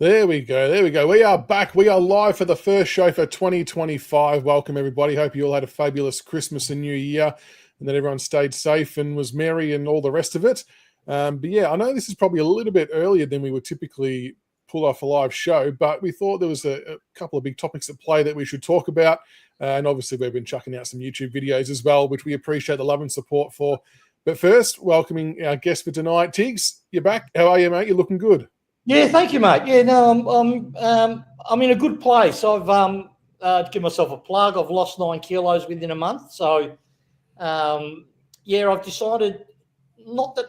There we go. There we go. We are back. We are live for the first show for 2025. Welcome, everybody. Hope you all had a fabulous Christmas and New Year and that everyone stayed safe and was merry and all the rest of it. But yeah, I know this is probably a little bit earlier than we would typically pull off a live show, but we thought there was a couple of big topics at play that we should talk about. And obviously, we've been chucking out some YouTube videos as well, which we appreciate the love and support for. But first, welcoming our guest for tonight. Tiggs, you're back. How are you, mate? You're looking good. Yeah, thank you, mate. Yeah, no, I'm in a good place. I've given myself a plug. I've lost 9 kilos within a month. So, yeah, I've decided not to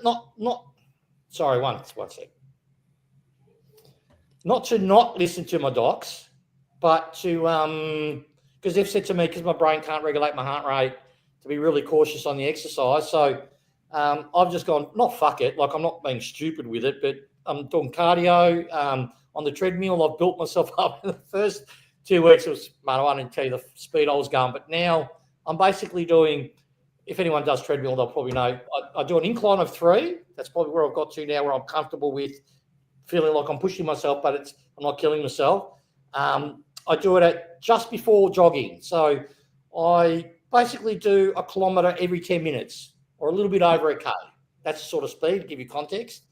not listen to my docs, but to because they've said to me, because my brain can't regulate my heart rate, to be really cautious on the exercise. So I've just gone, not fuck it. Like, I'm not being stupid with it, but I'm doing cardio on the treadmill. I've built myself up in the first 2 weeks. It was, mate, I won't tell you the speed I was going, but now I'm basically doing, if anyone does treadmill, they'll probably know, I do an incline of 3. That's probably where I've got to now, where I'm comfortable with feeling like I'm pushing myself, but I'm not killing myself. I do it at just before jogging. So I basically do a kilometre every 10 minutes or a little bit over a K. That's the sort of speed, to give you context.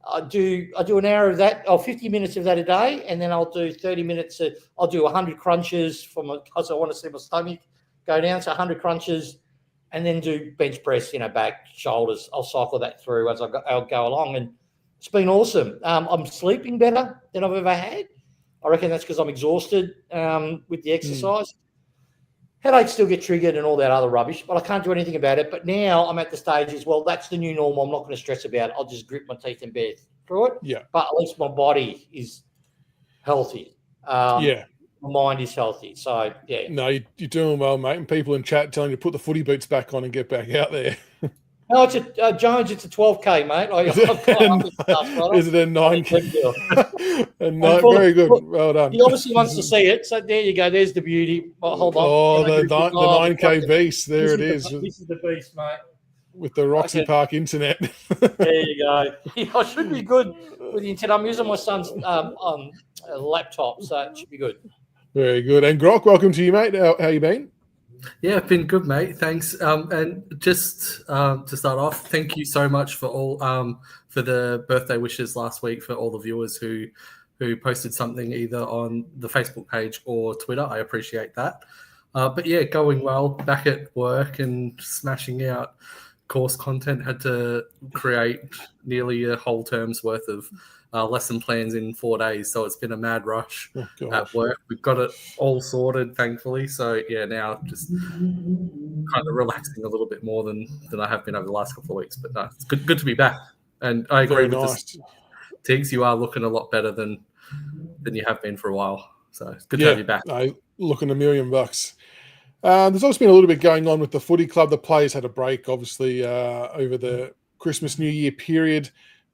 I do an hour of that, or 50 minutes of that a day, and then I'll do 30 minutes. I'll do 100 crunches because I want to see my stomach go down. So 100 crunches, and then do bench press, back, shoulders. I'll cycle that through as I'll go along, and it's been awesome. I'm sleeping better than I've ever had. I reckon that's because I'm exhausted with the exercise. Headaches still get triggered and all that other rubbish, but I can't do anything about it. But now I'm at the stage as well, that's the new normal. I'm not going to stress about it. I'll just grit my teeth and bear through it. Yeah. But at least my body is healthy. My mind is healthy. So, yeah. No, you're doing well, mate. And people in chat telling you to put the footy boots back on and get back out there. No, it's Jones. It's a 12K, mate. Is it a 9K? Very good. Well done. He obviously wants to see it. So there you go. There's the beauty. Oh, hold on. Oh, the 9K beast. There it is. This is the beast, mate. With the Roxy Park internet. There you go. I should be good with the internet. I'm using my son's laptop, so it should be good. Very good. And Grok, welcome to you, mate. How you been? Yeah, I've been good, mate. Thanks. And just to start off, thank you so much for all for the birthday wishes last week for all the viewers who posted something either on the Facebook page or Twitter. I appreciate that. But yeah, going well. Back at work and smashing out course content. Had to create nearly a whole term's worth of lesson plans in 4 days, so it's been a mad rush at work. We've got it all sorted, thankfully. So yeah, now just kind of relaxing a little bit more than I have been over the last couple of weeks. But no, it's good to be back. And I agree with this. Tiggs, you are looking a lot better than you have been for a while. So it's good to have you back. Looking $1 million. There's also been a little bit going on with the footy club. The players had a break, obviously, over the Christmas New Year period.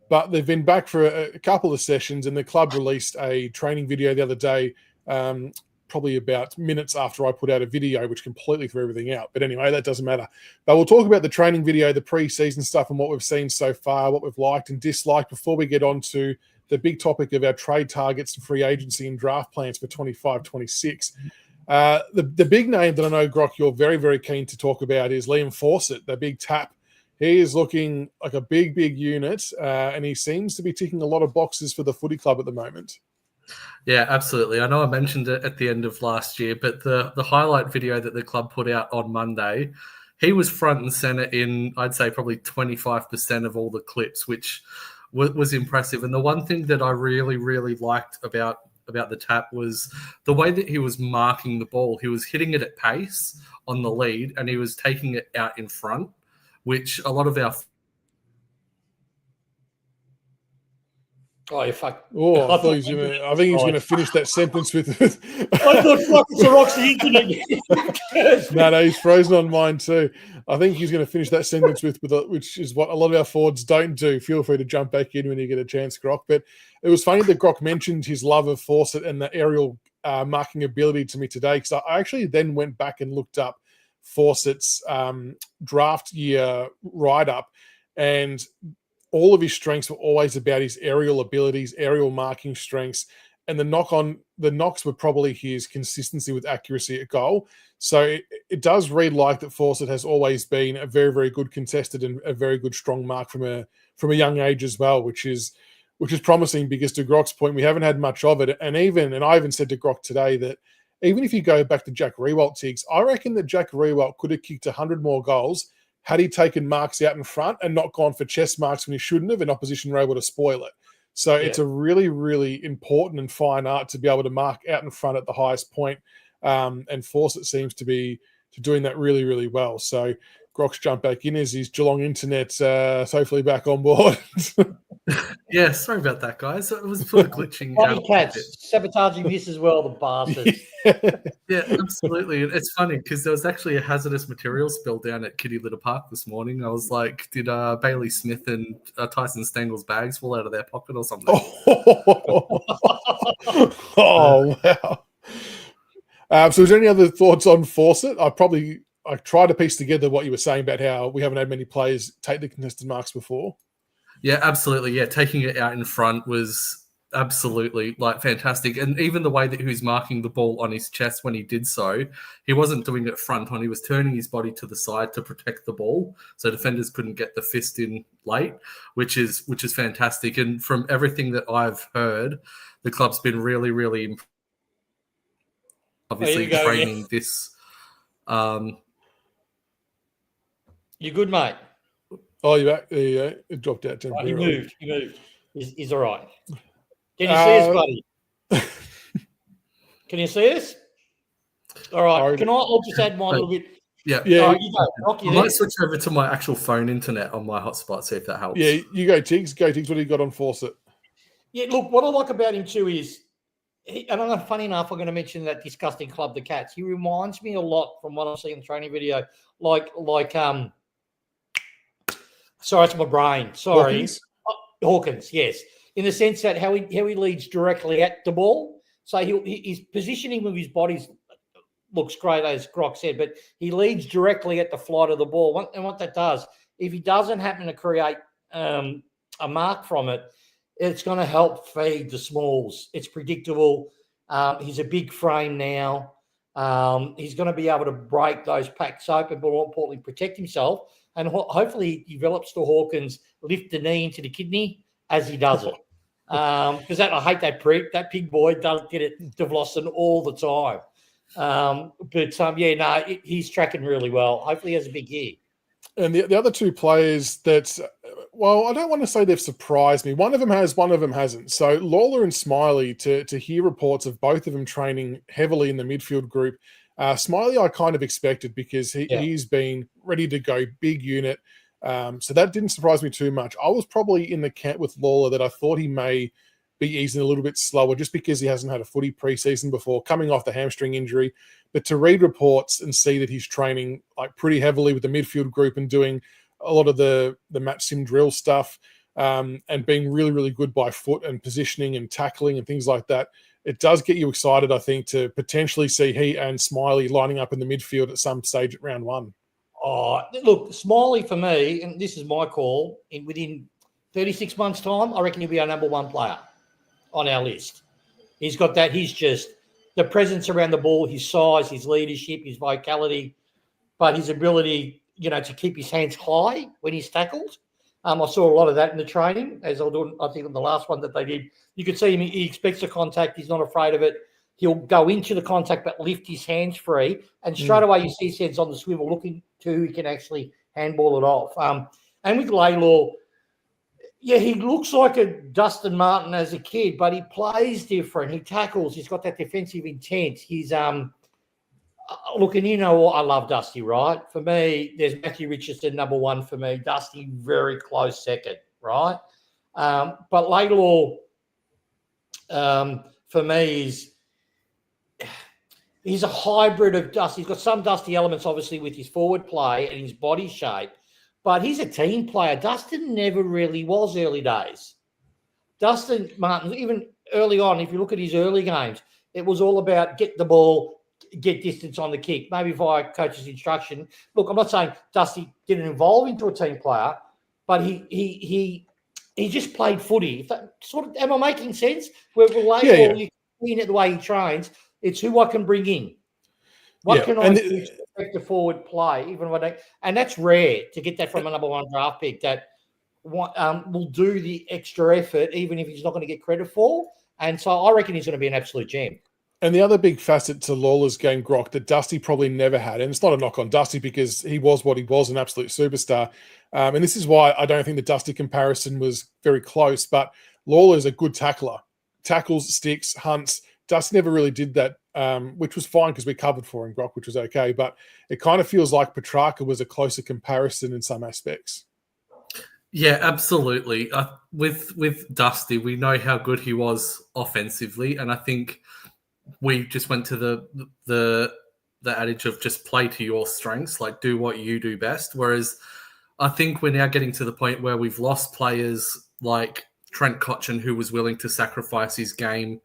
But they've been back for a couple of sessions, and the club released a training video the other day, probably about minutes after I put out a video, which completely threw everything out. But anyway, that doesn't matter. But we'll talk about the training video, the preseason stuff, and what we've seen so far, what we've liked and disliked before we get on to the big topic of our trade targets and free agency and draft plans for 25-26. The big name that I know, Grok, you're very, very keen to talk about is Liam Fawcett, the big tap. He is looking like a big, big unit, and he seems to be ticking a lot of boxes for the footy club at the moment. Yeah, absolutely. I know I mentioned it at the end of last year, but the highlight video that the club put out on Monday, he was front and center in, I'd say, probably 25% of all the clips, which was impressive. And the one thing that I really, really liked about the tap was the way that he was marking the ball. He was hitting it at pace on the lead, and he was taking it out in front, which a lot of our... Oh, you fuck. Oh, I think he was going to finish that sentence with... I thought, fuck, it's a Roxy internet. No, he's frozen on mine too. I think he's going to finish that sentence with which is what a lot of our forwards don't do. Feel free to jump back in when you get a chance, Grok. But it was funny that Grok mentioned his love of Fawcett and the aerial marking ability to me today, because I actually then went back and looked up Fawcett's draft year write-up, and all of his strengths were always about his aerial abilities, aerial marking strengths, and the knocks were probably his consistency with accuracy at goal. So it does read like that Fawcett has always been a very, very good contested and a very good strong mark from a young age as well, which is promising, because to Grok's point, we haven't had much of it. And I even said to Grok today that even if you go back to Jack Riewoldt, Tiggs, I reckon that Jack Riewoldt could have kicked 100 more goals had he taken marks out in front and not gone for chest marks when he shouldn't have, and opposition were able to spoil it. So it's a really, really important and fine art to be able to mark out in front at the highest point. And Fawcett seems to be doing that really, really well. So Grok's jumped back in as his Geelong internet hopefully back on board. Yeah, sorry about that, guys. It was sort of glitching out. Cats sabotaging this as well, the bastards. Yeah, absolutely. It's funny because there was actually a hazardous material spill down at Kitty Litter Park this morning. I was like, did Bailey Smith and Tyson Stengel's bags fall out of their pocket or something? Oh, wow. So is there any other thoughts on Fawcett? I tried to piece together what you were saying about how we haven't had many players take the contested marks before. Yeah, absolutely. Yeah, taking it out in front was absolutely fantastic. And even the way that he was marking the ball on his chest when he did so, he wasn't doing it front on. He was turning his body to the side to protect the ball, so defenders couldn't get the fist in late, which is fantastic. And from everything that I've heard, the club's been really, really obviously training this. You good, mate? Oh, you're back. There you go. It dropped out temporarily. He moved. He's all right. Can you see us, buddy? Can you see us? All right. I'll just add my little bit. Yeah. Right, you go. Rock, I might switch over to my actual phone internet on my hotspot, see if that helps. Yeah, you go, Tiggs. What do you got on Fawcett? Yeah, look, what I like about him too is, and I'm funny enough, I'm going to mention that disgusting club, the Cats. He reminds me a lot from what I've seen in the training video, sorry, it's my brain. Sorry. Hawkins, yes. In the sense that how he leads directly at the ball. So his positioning of his body looks great, as Grok said, but he leads directly at the flight of the ball. And what that does, if he doesn't happen to create a mark from it, it's going to help feed the smalls. It's predictable. He's a big frame now. He's going to be able to break those packs open, but more importantly, protect himself. And hopefully he develops the Hawkins, lift the knee into the kidney as he does it. Because I hate that prick. That pig boy does get it to Vlossen all the time. He's tracking really well. Hopefully he has a big year. And the other two players that, well, I don't want to say they've surprised me. One of them has, one of them hasn't. So Lawler and Smiley, to hear reports of both of them training heavily in the midfield group. Smiley I kind of expected because he's been ready to go, big unit. So that didn't surprise me too much. I was probably in the camp with Lawler that I thought he may be easing a little bit slower just because he hasn't had a footy preseason before, coming off the hamstring injury. But to read reports and see that he's training pretty heavily with the midfield group and doing a lot of the match sim drill stuff and being really, really good by foot and positioning and tackling and things like that, it does get you excited, I think, to potentially see he and Smiley lining up in the midfield at some stage at round one. Oh, look, Smiley for me, and this is my call, within 36 months' time, I reckon he'll be our number one player on our list. He's got that. He's just the presence around the ball, his size, his leadership, his vocality, but his ability, to keep his hands high when he's tackled. I saw a lot of that in the training, as I was doing, I think, in the last one that they did. You could see him, he expects the contact. He's not afraid of it. He'll go into the contact but lift his hands free, and straight away you see his head's on the swivel looking to who he can actually handball it off. And with Laylor, he looks like a Dustin Martin as a kid, but he plays different. He tackles. He's got that defensive intent. He's look, and I love Dusty, right? For me, there's Matthew Richardson, number one for me. Dusty, very close second, right? But Laylor, for me, he's a hybrid of Dusty. He's got some Dusty elements, obviously, with his forward play and his body shape, but he's a team player. Dustin never really was early days. Dustin Martin, even early on, if you look at his early games, it was all about get the ball, get distance on the kick, maybe via coach's instruction. Look, I'm not saying Dusty didn't evolve into a team player, but he he just played footy. Am I making sense? Where Laidlaw, Yeah. you can see it the way he trains. It's who I can bring in. What can I do to expect a forward play, even when and that's rare to get that from a number one draft pick that will do the extra effort, even if he's not going to get credit for. And so I reckon he's going to be an absolute gem. And the other big facet to Lawler's game, Grok, that Dusty probably never had, and it's not a knock on Dusty because he was what he was, an absolute superstar. And this is why I don't think the Dusty comparison was very close, but Lawler's a good tackler. Tackles, sticks, hunts. Dusty never really did that, which was fine because we covered for him, Grok, which was okay. But it kind of feels like Petrarca was a closer comparison in some aspects. Yeah, absolutely. With Dusty, we know how good he was offensively, and I think we just went to the adage of just play to your strengths, like do what you do best. Whereas I think we're now getting to the point where we've lost players like Trent Cotchin, who was willing to sacrifice his game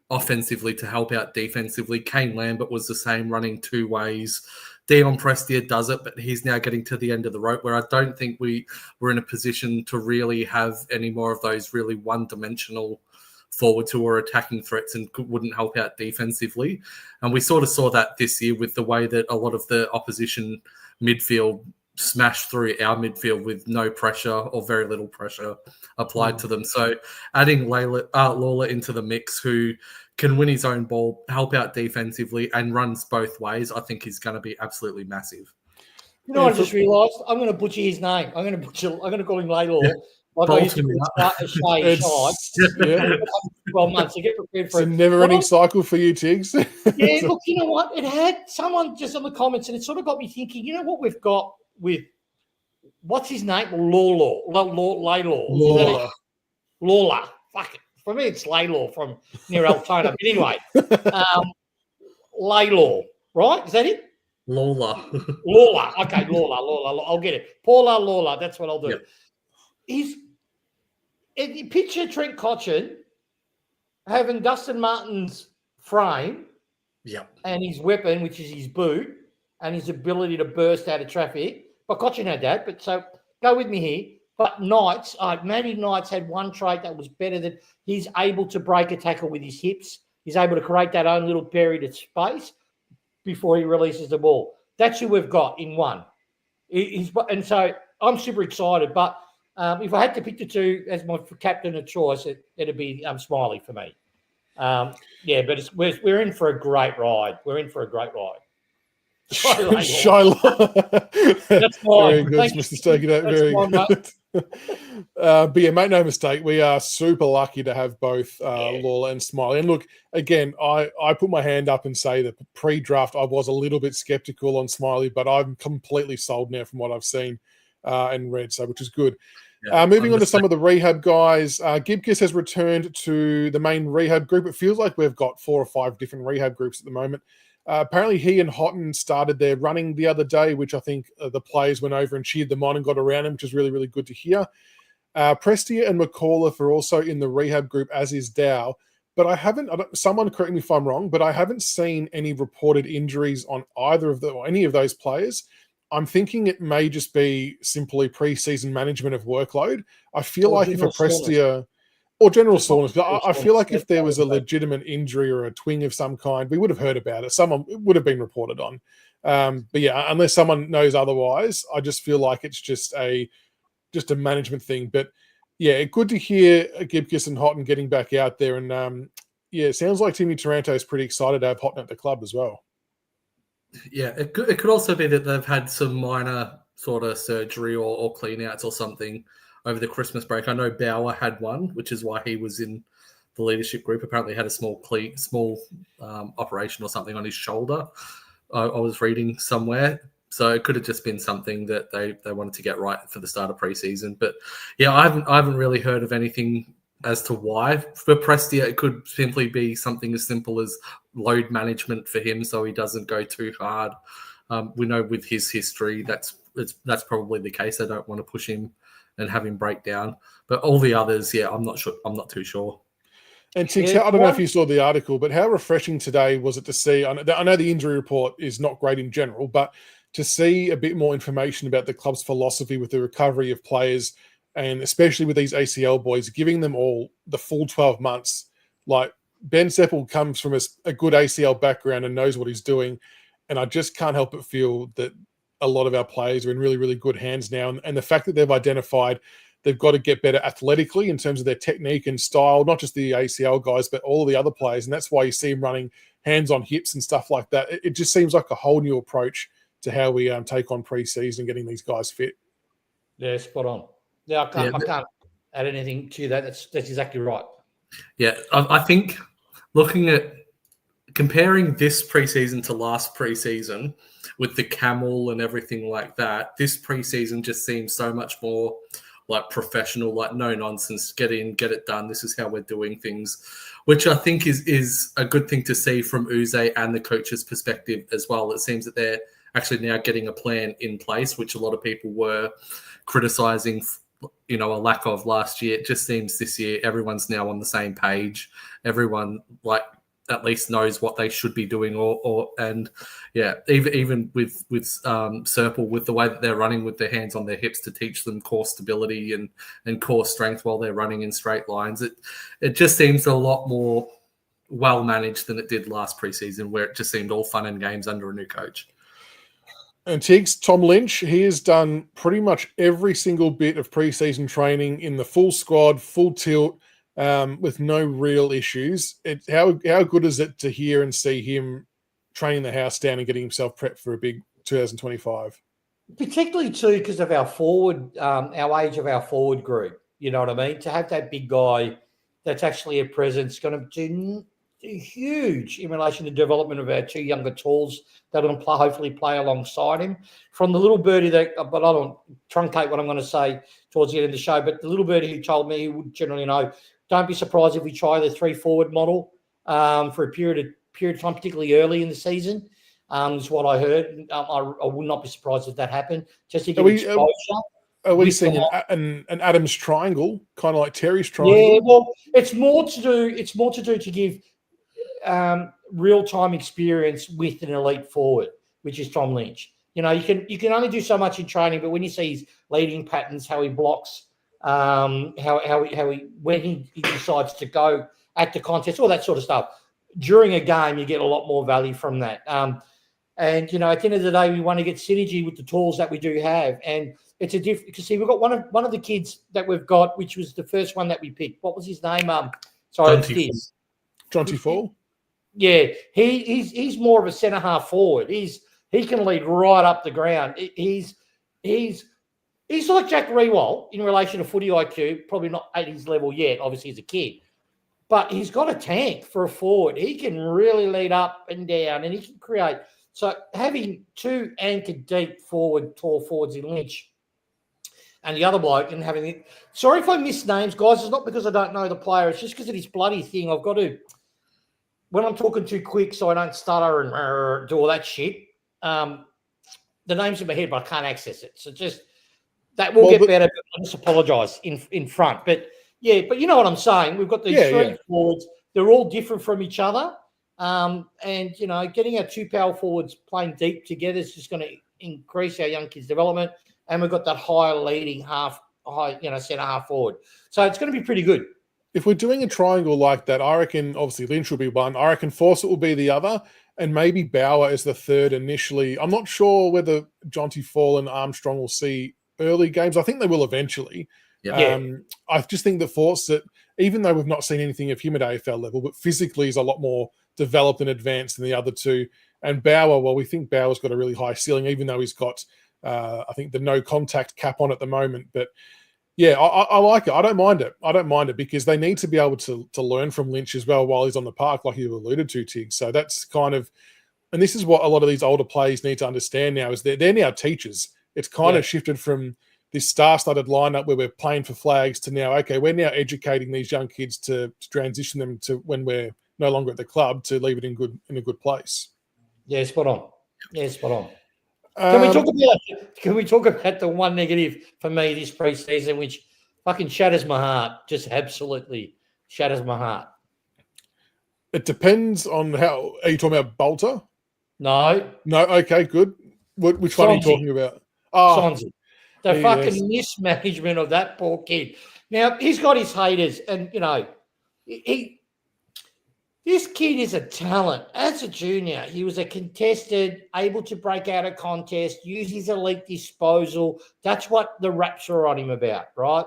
offensively to help out defensively. Kane Lambert was the same, running two ways. Dion Prestia does it, but he's now getting to the end of the rope where I don't think we're in a position to really have any more of those really one-dimensional forwards who are attacking threats and wouldn't help out defensively. And we sort of saw that this year with the way that a lot of the opposition midfield smashed through our midfield with no pressure or very little pressure applied to them. So adding Lawler into the mix, who can win his own ball, help out defensively, and runs both ways, I think is going to be absolutely massive. You know, I just realised I'm going to butcher his name. I'm going to call him Laidlaw. Yeah. Like I used to call Shay. 12 months to get prepared for it. It's a never-ending cycle for you, Tiggs. Yeah, look, you know what? It had someone just on the comments, and it sort of got me thinking, you know what we've got with, what's his name? Laidlaw. Lawler. Fuck it. For me, it's Laidlaw from near Altona. But anyway, Laidlaw, right? Is that it? Lawler. Okay, Lawler. I'll get it. Paula Lawler. That's what I'll do. Yep. If you picture Trent Cotchin having Dustin Martin's frame and his weapon, which is his boot, and his ability to burst out of traffic. But Cotchin had that. But so go with me here. But Knights, Matty Knights had one trait that was better than he's able to break a tackle with his hips. He's able to create that own little period of space before he releases the ball. That's who we've got in one. And so I'm super excited. But if I had to pick the two as my captain of choice, it'd be Smiley for me. But we're in for a great ride. Shiloh. That's mine. Very good, Mr. Stokey. Very good. But yeah, make no mistake, we are super lucky to have both Lawler and Smiley. And look, again, I put my hand up and say that pre-draft I was a little bit skeptical on Smiley, but I'm completely sold now from what I've seen and read, so which is good. Yeah, moving on to some of the rehab guys, Gibkiss has returned to the main rehab group. It feels like we've got 4 or 5 different rehab groups at the moment. Apparently, he and Houghton started their running the other day, which I think the players went over and cheered them on and got around him, which is really, really good to hear. Prestia and McAuliffe are also in the rehab group, as is Dow. But someone correct me if I'm wrong, but I haven't seen any reported injuries on either of or any of those players. I'm thinking it may just be simply pre-season management of workload. I feel like if a Prestia... Or general soreness. But I feel like if there was a legitimate injury or a twing of some kind, we would have heard about it. It would have been reported on. But yeah, unless someone knows otherwise, I just feel like it's just a management thing. But yeah, good to hear Gibkiss and Houghton getting back out there. And it sounds like Timmy Taranto is pretty excited to have Houghton at the club as well. Yeah, it could also be that they've had some minor sort of surgery or clean outs or something over the Christmas break. I know Bauer had one, which is why he was in the leadership group. Apparently had a small operation or something on his shoulder. I was reading somewhere. So it could have just been something that they wanted to get right for the start of preseason. But yeah, I haven't really heard of anything as to why. For Prestia, it could simply be something as simple as load management for him so he doesn't go too hard. We know with his history, that's probably the case. They don't want to push him and have him break down. But all the others, I'm not sure. I'm not too sure. And Tiggs, I don't know if you saw the article, but how refreshing today was it to see? I know the injury report is not great in general, but to see a bit more information about the club's philosophy with the recovery of players and especially with these ACL boys, giving them all the full 12 months. Like Ben Seppel comes from a good ACL background and knows what he's doing, and I just can't help but feel that a lot of our players are in really, really good hands now, and the fact that they've identified they've got to get better athletically in terms of their technique and style, not just the ACL guys, but all of the other players. And that's why you see them running hands on hips and stuff like that. It just seems like a whole new approach to how we take on preseason, getting these guys fit. Yeah, spot on. Yeah, I can't add anything to that. That's exactly right. Yeah, I think looking at comparing this preseason to last preseason with the camel and everything like that, this preseason just seems so much more like professional, like no nonsense, get in, get it done. This is how we're doing things, which I think is a good thing to see from Uze and the coach's perspective as well. It seems that they're actually now getting a plan in place, which a lot of people were criticizing, a lack of last year. It just seems this year everyone's now on the same page. Everyone at least knows what they should be doing, even with Serple, with the way that they're running with their hands on their hips to teach them core stability and core strength while they're running in straight lines. It just seems a lot more well managed than it did last preseason, where it just seemed all fun and games under a new coach. And Tiggs, Tom Lynch, he has done pretty much every single bit of preseason training in the full squad, full tilt, with no real issues. How good is it to hear and see him training the house down and getting himself prepped for a big 2025? Particularly too because of our forward, our age of our forward group. You know what I mean? To have that big guy that's actually a presence going to do huge in relation to development of our two younger talls that are going to hopefully play alongside him. From the little birdie but I don't truncate what I'm going to say towards the end of the show, but the little birdie who told me, he would generally know, don't be surprised if we try the 3 forward model for a period of time, particularly early in the season, is what I heard. I would not be surprised if that happened, just to get exposure. Are we seeing an Adams triangle, kind of like Terry's triangle? Yeah, well, it's more to do to give real-time experience with an elite forward, which is Tom Lynch. You can only do so much in training, but when you see his leading patterns, how he blocks, when he decides to go at the contest, all that sort of stuff, during a game, you get a lot more value from that. And at the end of the day, we want to get synergy with the tools that we do have, and it's a different. Because see, we've got one of the kids that we've got, which was the first one that we picked. What was his name? Jonty Fall. Yeah, he's more of a centre half forward. He can lead right up the ground. He's like Jack Rewalt in relation to footy IQ. Probably not at his level yet. Obviously, he's a kid, but he's got a tank for a forward. He can really lead up and down, and he can create. So having two anchored deep tall forwards in Lynch and the other bloke, and having it. Sorry if I miss names, guys. It's not because I don't know the player. It's just because of this bloody thing. I've got to, when I'm talking too quick so I don't stutter and do all that shit, the name's in my head, but I can't access it. So just that will get better. I just apologise in front. But you know what I'm saying. We've got these three forwards. They're all different from each other. And, getting our two power forwards playing deep together is just going to increase our young kids' development. And we've got that high leading centre half forward. So it's going to be pretty good. If we're doing a triangle like that, I reckon obviously Lynch will be one. I reckon Fawcett will be the other, and maybe Bauer is the third initially. I'm not sure whether Jonty Fall and Armstrong will see early games. I think they will eventually. Yeah. I just think that Fawcett, even though we've not seen anything of him at AFL level, but physically is a lot more developed and advanced than the other two. And Bauer, well, we think Bauer's got a really high ceiling, even though he's got, I think, the no contact cap on at the moment. But yeah, I like it. I don't mind it because they need to be able to learn from Lynch as well while he's on the park, like you alluded to, Tig. So that's kind of, and this is what a lot of these older players need to understand now, is they're now teachers. It's kind of shifted from this star-studded lineup where we're playing for flags to now, okay, we're now educating these young kids to transition them to when we're no longer at the club to leave it in a good place. Yeah, spot on. Can we talk about the one negative for me this preseason, which fucking shatters my heart? Just absolutely shatters my heart. It depends on how. Are you talking about Balta? No. Okay, good. Which one are you talking about? Sonsie. The fucking mismanagement of that poor kid. Now, he's got his haters, and, this kid is a talent. As a junior, he was a contested, able to break out a contest, use his elite disposal. That's what the raps are on him about, right?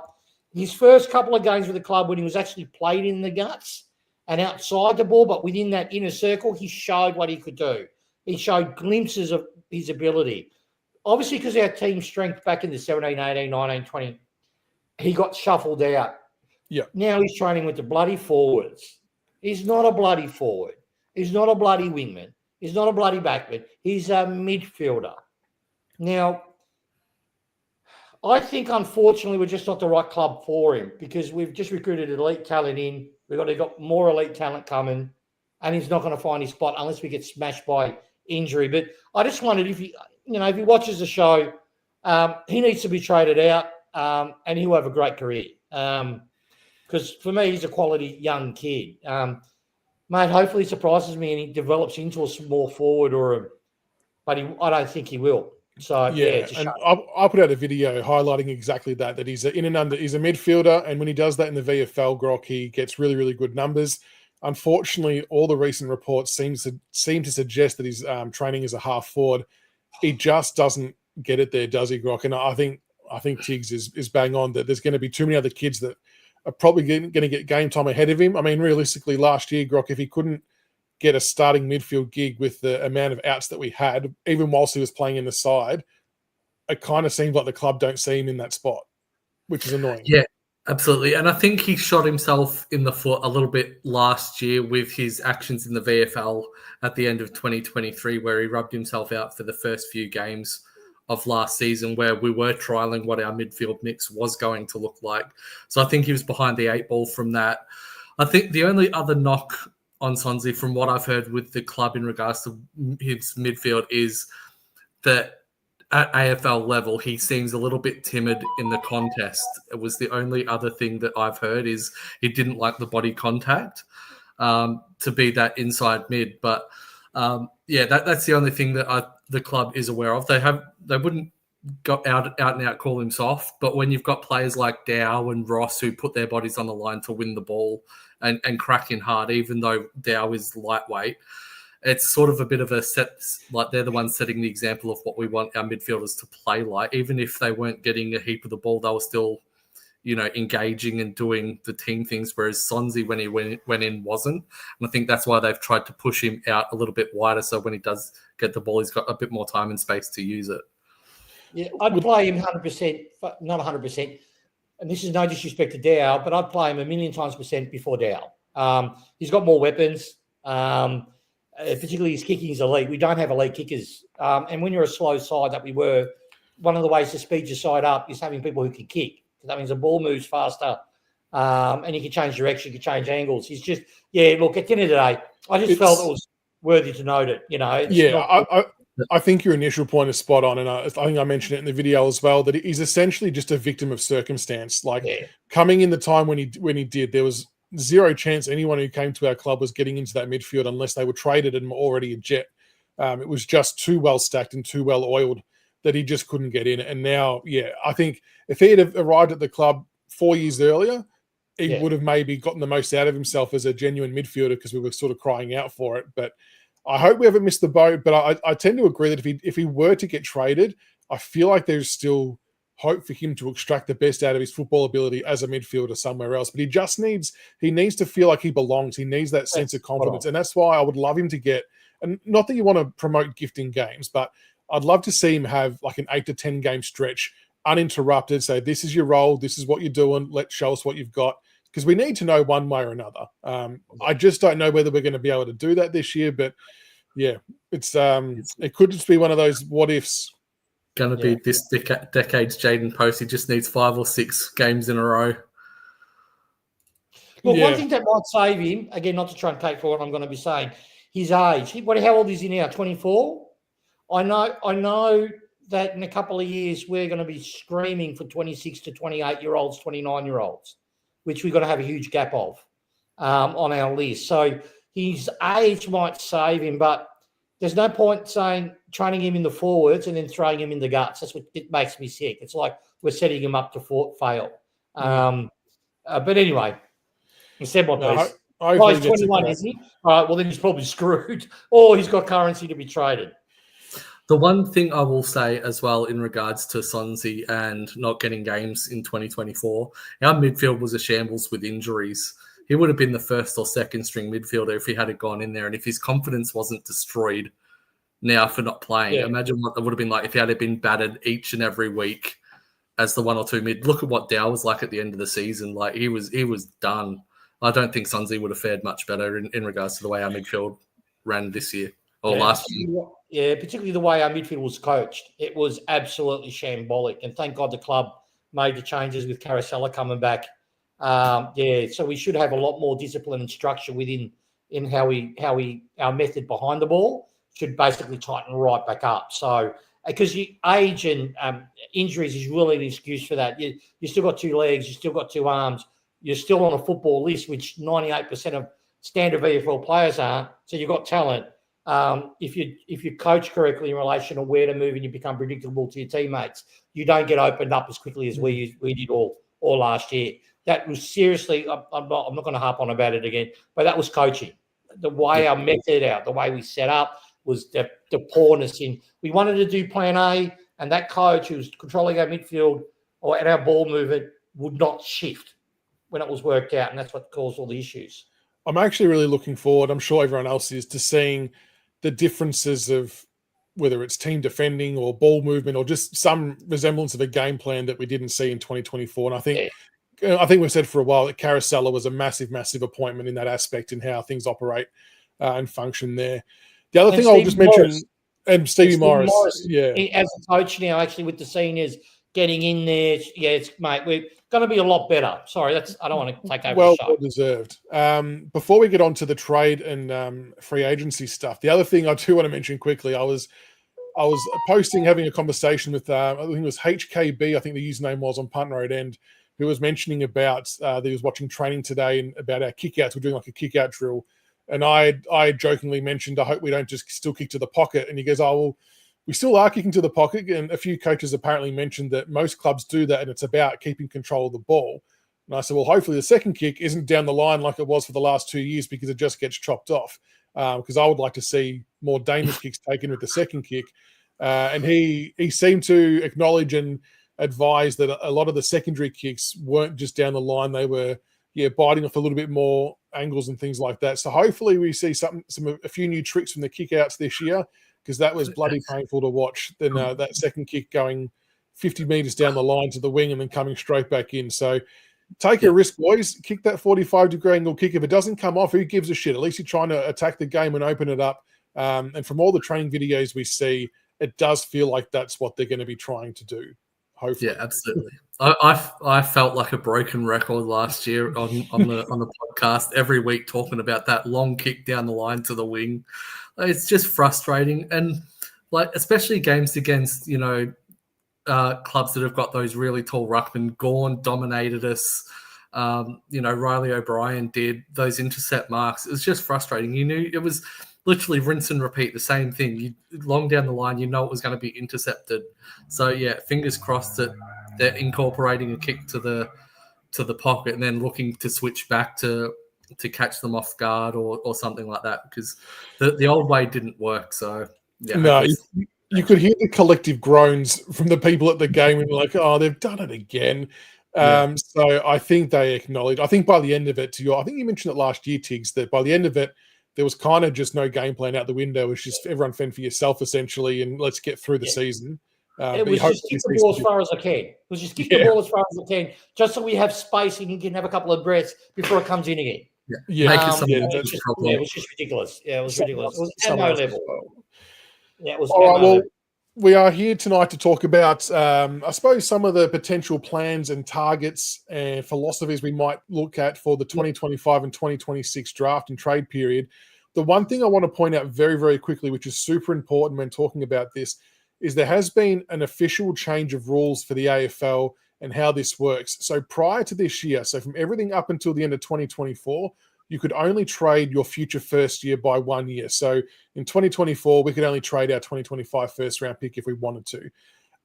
His first couple of games with the club, when he was actually played in the guts and outside the ball, but within that inner circle, he showed what he could do. He showed glimpses of his ability. Obviously, because our team strength back in the 17, 18, 19, 20, he got shuffled out. Yeah. Now he's training with the bloody forwards. He's not a bloody forward. He's not a bloody wingman. He's not a bloody backman. He's a midfielder. Now, I think, unfortunately, we're just not the right club for him because we've just recruited elite talent in. We've got more elite talent coming, and he's not going to find his spot unless we get smashed by injury. But I just wondered if he watches the show, he needs to be traded out, and he'll have a great career. Because for me, he's a quality young kid. Mate, hopefully he surprises me and he develops into a small forward but I don't think he will. So, it's a shame. I put out a video highlighting exactly that he's he's a midfielder, and when he does that in the VFL, Grok, he gets really, really good numbers. Unfortunately, all the recent reports seem to suggest that he's training as a half forward. He just doesn't get it there, does he, Grok? And I think Tiggs is bang on that there's going to be too many other kids that are probably going to get game time ahead of him. I mean, realistically, last year, Grok, if he couldn't get a starting midfield gig with the amount of outs that we had, even whilst he was playing in the side, it kind of seems like the club don't see him in that spot, which is annoying. Yeah, absolutely. And I think he shot himself in the foot a little bit last year with his actions in the VFL at the end of 2023, where he rubbed himself out for the first few games of last season, where we were trialing what our midfield mix was going to look like. So I think he was behind the 8 ball from that. I think the only other knock on Sonsie, from what I've heard with the club in regards to his midfield, is that at AFL level, he seems a little bit timid in the contest. It was the only other thing that I've heard, is he didn't like the body contact to be that inside mid. But that's the only thing that the club is aware of. They wouldn't go out and out call him soft, but when you've got players like Dow and Ross who put their bodies on the line to win the ball and crack in hard, even though Dow is lightweight, it's sort of a bit of a set, like they're the ones setting the example of what we want our midfielders to play like. Even if they weren't getting a heap of the ball, they were still, engaging and doing the team things, whereas Sonsie, when he went in, wasn't. And I think that's why they've tried to push him out a little bit wider, so when he does get the ball, he's got a bit more time and space to use it. Yeah, I'd play him 100%, not 100%. And this is no disrespect to Dow, but I'd play him 1,000,000 times % before Dow. He's got more weapons, particularly his kicking is elite. We don't have elite kickers. And when you're a slow side that we were, one of the ways to speed your side up is having people who can kick. That means the ball moves faster, and you can change direction, you can change angles. He's just, look, at the end of the day, I just felt it was worthy to note it, I think your initial point is spot on, and I think I mentioned it in the video as well, that he's essentially just a victim of circumstance. Coming in the time when he did, there was zero chance anyone who came to our club was getting into that midfield unless they were traded and were already a jet. It was just too well stacked and too well oiled that he just couldn't get in. And now, I think if he had arrived at the club 4 years earlier, he would have maybe gotten the most out of himself as a genuine midfielder, because we were sort of crying out for it. But I hope we haven't missed the boat. But I tend to agree that if he were to get traded, I feel like there's still hope for him to extract the best out of his football ability as a midfielder somewhere else. But he needs to feel like he belongs. He needs that sense of confidence. And that's why I would love him to get, and not that you want to promote gifting games, but I'd love to see him have like an 8 to 10 game stretch uninterrupted. Say, this is your role. This is what you're doing. Let's show us what you've got. Because we need to know one way or another. I just don't know whether we're going to be able to do that this year. But it could just be one of those what ifs. Going to be this decade's Jaden Post. He just needs 5 or 6 games in a row. Well, one thing that might save him, again, not to try and take for what I'm going to be saying, his age. How old is he now? 24? I know that in a couple of years we're going to be screaming for 26 to 28-year-olds, 29-year-olds, which we've got to have a huge gap of on our list. So his age might save him, but there's no point saying training him in the forwards and then throwing him in the guts. That's what it makes me sick. It's like we're setting him up to fail. But anyway, you said my piece. Oh, he's 21, isn't he? All right, well, then he's probably screwed. Or he's got currency to be traded. The one thing I will say as well in regards to Sonsie and not getting games in 2024, our midfield was a shambles with injuries. He would have been the first or second string midfielder if he had gone in there. And if his confidence wasn't destroyed now for not playing, imagine what that would have been like if he had been battered each and every week as the 1 or 2 mid. Look at what Dow was like at the end of the season. Like he was done. I don't think Sonsie would have fared much better in regards to the way our midfield ran this year or last year. Yeah, particularly the way our midfield was coached. It was absolutely shambolic. And thank God the club made the changes with Carousella coming back. So we should have a lot more discipline and structure within how our method behind the ball should basically tighten right back up. So because age and injuries is really an excuse for that. You still got 2 legs, you still got 2 arms. You're still on a football list, which 98% of standard VFL players aren't. So you've got talent. If you coach correctly in relation to where to move and you become predictable to your teammates, you don't get opened up as quickly as we did all last year. That was seriously, I'm not going to harp on about it again, but that was coaching. The way our method out, the way we set up was the poorness in. We wanted to do plan A, and that coach who was controlling our midfield and our ball movement would not shift when it was worked out, and that's what caused all the issues. I'm actually really looking forward, I'm sure everyone else is, to seeing the differences of whether it's team defending or ball movement or just some resemblance of a game plan that we didn't see in 2024. And I think we've said for a while that Carousella was a massive, massive appointment in that aspect in how things operate and function there. The other thing I'll just mention, and Stevie Morris, as a coach now, actually with the seniors getting in there, mate, we're going to be a lot better. Sorry, I don't want to take over the show. Well deserved. Before we get on to the trade and free agency stuff, the other thing I do want to mention quickly, I was posting, having a conversation with, I think it was HKB, I think the username was on Punt Road End, who was mentioning about, that he was watching training today and about our kickouts. We're doing like a kick-out drill. And I jokingly mentioned, I hope we don't just still kick to the pocket. And he goes, oh, well, we still are kicking to the pocket. And a few coaches apparently mentioned that most clubs do that and it's about keeping control of the ball. And I said, well, hopefully the second kick isn't down the line like it was for the last 2 years because it just gets chopped off. Because I would like to see more dangerous kicks taken with the second kick. And he seemed to acknowledge and advise that a lot of the secondary kicks weren't just down the line. They were, biting off a little bit more angles and things like that. So hopefully we see a few new tricks from the kick-outs this year, because that was bloody painful to watch. Then that second kick going 50 metres down the line to the wing and then coming straight back in. So take a risk, boys. Kick that 45-degree angle kick. If it doesn't come off, who gives a shit? At least you're trying to attack the game and open it up. And from all the training videos we see, it does feel like that's what they're going to be trying to do. Hopefully. Yeah, absolutely. I felt like a broken record last year on the podcast every week talking about that long kick down the line to the wing. It's just frustrating, and especially games against clubs that have got those really tall ruckmen. Gawn dominated us. Riley O'Brien did those intercept marks. It was just frustrating. You knew it was literally rinse and repeat the same thing. Long down the line, it was going to be intercepted. So yeah, fingers crossed that they're incorporating a kick to the pocket and then looking to switch back to catch them off guard or something like that, because the old way didn't work. So yeah, no, you could hear the collective groans from the people at the game and like, oh, they've done it again. So I think they acknowledge. I think by the end of it, I think you mentioned it last year, Tiggs, that by the end of it, there was kind of just no game plan out the window. It was just everyone fend for yourself, essentially, and let's get through the season. It was just kick the ball as far as I can. It was just kick the ball as far as I can, just so we have space and you can have a couple of breaths before it comes in again. It was just ridiculous. Yeah, it was ridiculous. It was at no level. Yeah, it was. All right, well, we are here tonight to talk about, I suppose, some of the potential plans and targets and philosophies we might look at for the 2025 and 2026 draft and trade period. The one thing I want to point out very, very quickly, which is super important when talking about this, is there has been an official change of rules for the AFL and how this works. So prior to this year, so from everything up until the end of 2024, you could only trade your future first year by 1 year. So in 2024, we could only trade our 2025 first round pick if we wanted to.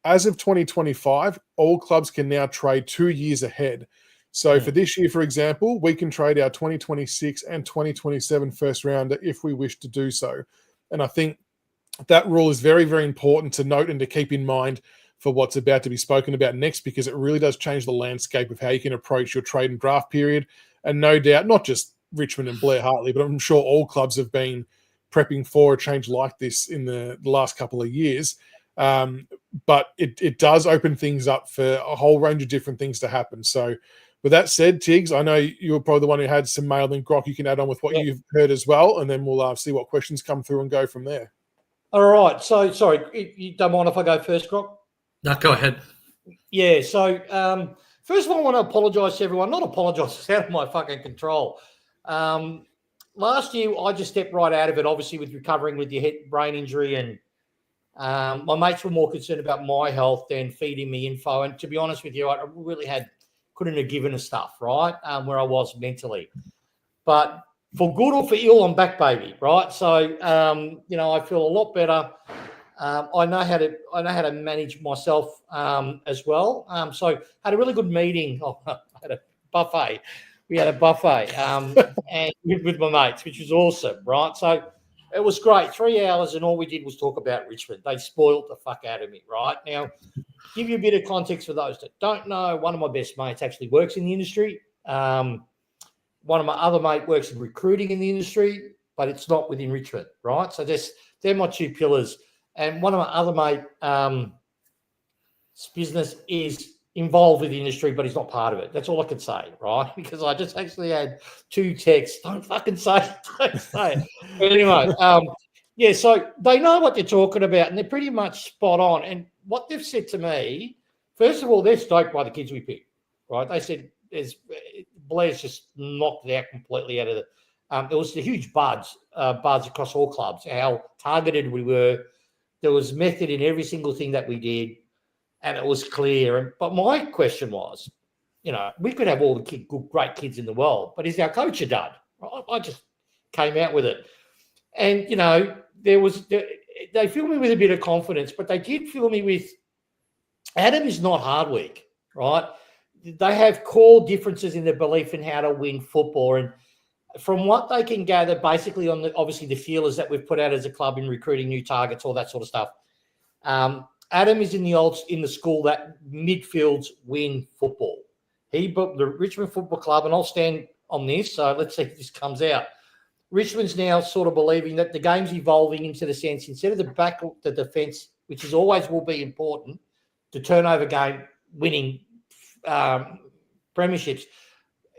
As of 2025, all clubs can now trade 2 years ahead. So for this year, for example, we can trade our 2026 and 2027 first rounder if we wish to do so. And I think that rule is very, very important to note and to keep in mind for what's about to be spoken about next, because it really does change the landscape of how you can approach your trade and draft period. And no doubt, not just Richmond and Blair Hartley, but I'm sure all clubs have been prepping for a change like this in the last couple of years. But it does open things up for a whole range of different things to happen. So with that said, Tiggs, I know you're probably the one who had some mail, and Grok, you can add on with what you've heard as well, and then we'll see what questions come through and go from there. All right. So, sorry, you don't mind if I go first, Grok? No, go ahead. Yeah. So, first of all, I want to apologise to everyone. Not apologise, it's out of my fucking control. Last year, I just stepped right out of it, obviously, with recovering with your head brain injury, and my mates were more concerned about my health than feeding me info. And to be honest with you, I really couldn't have given a stuff, right, where I was mentally. But for good or for ill, I'm back, baby, right? So, I feel a lot better. I know how to manage myself as well. So had a really good meeting. I had a buffet. We had a buffet and with my mates, which was awesome, right? So it was great. 3 hours, and all we did was talk about Richmond. They spoiled the fuck out of me, right? Now, give you a bit of context for those that don't know, one of my best mates actually works in the industry. One of my other mate works in recruiting in the industry, but it's not within Richmond, right? So they're my two pillars. And one of my other mate, business is involved with the industry, but he's not part of it. That's all I can say, right? Because I just actually had 2 texts. Don't fucking say it. Don't say it. But anyway, so they know what they're talking about, and they're pretty much spot on. And what they've said to me, first of all, they're stoked by the kids we picked, right? They said Blair's just knocked it out completely out of it was the huge buzz across all clubs, how targeted we were. There was method in every single thing that we did, and it was clear. But my question was, we could have all the great kids in the world, but is our coach a dud? I just came out with it. And, they filled me with a bit of confidence, but they did fill me with, Adam is not Hardwick, right? They have core differences in their belief in how to win football. And from what they can gather, basically on obviously the feelers that we've put out as a club in recruiting new targets, all that sort of stuff. Adam is in the school that midfields win football. He booked the Richmond Football Club, and I'll stand on this. So let's see if this comes out. Richmond's now sort of believing that the game's evolving into the sense, instead of the defence, which is always will be important, the turnover game, winning premierships.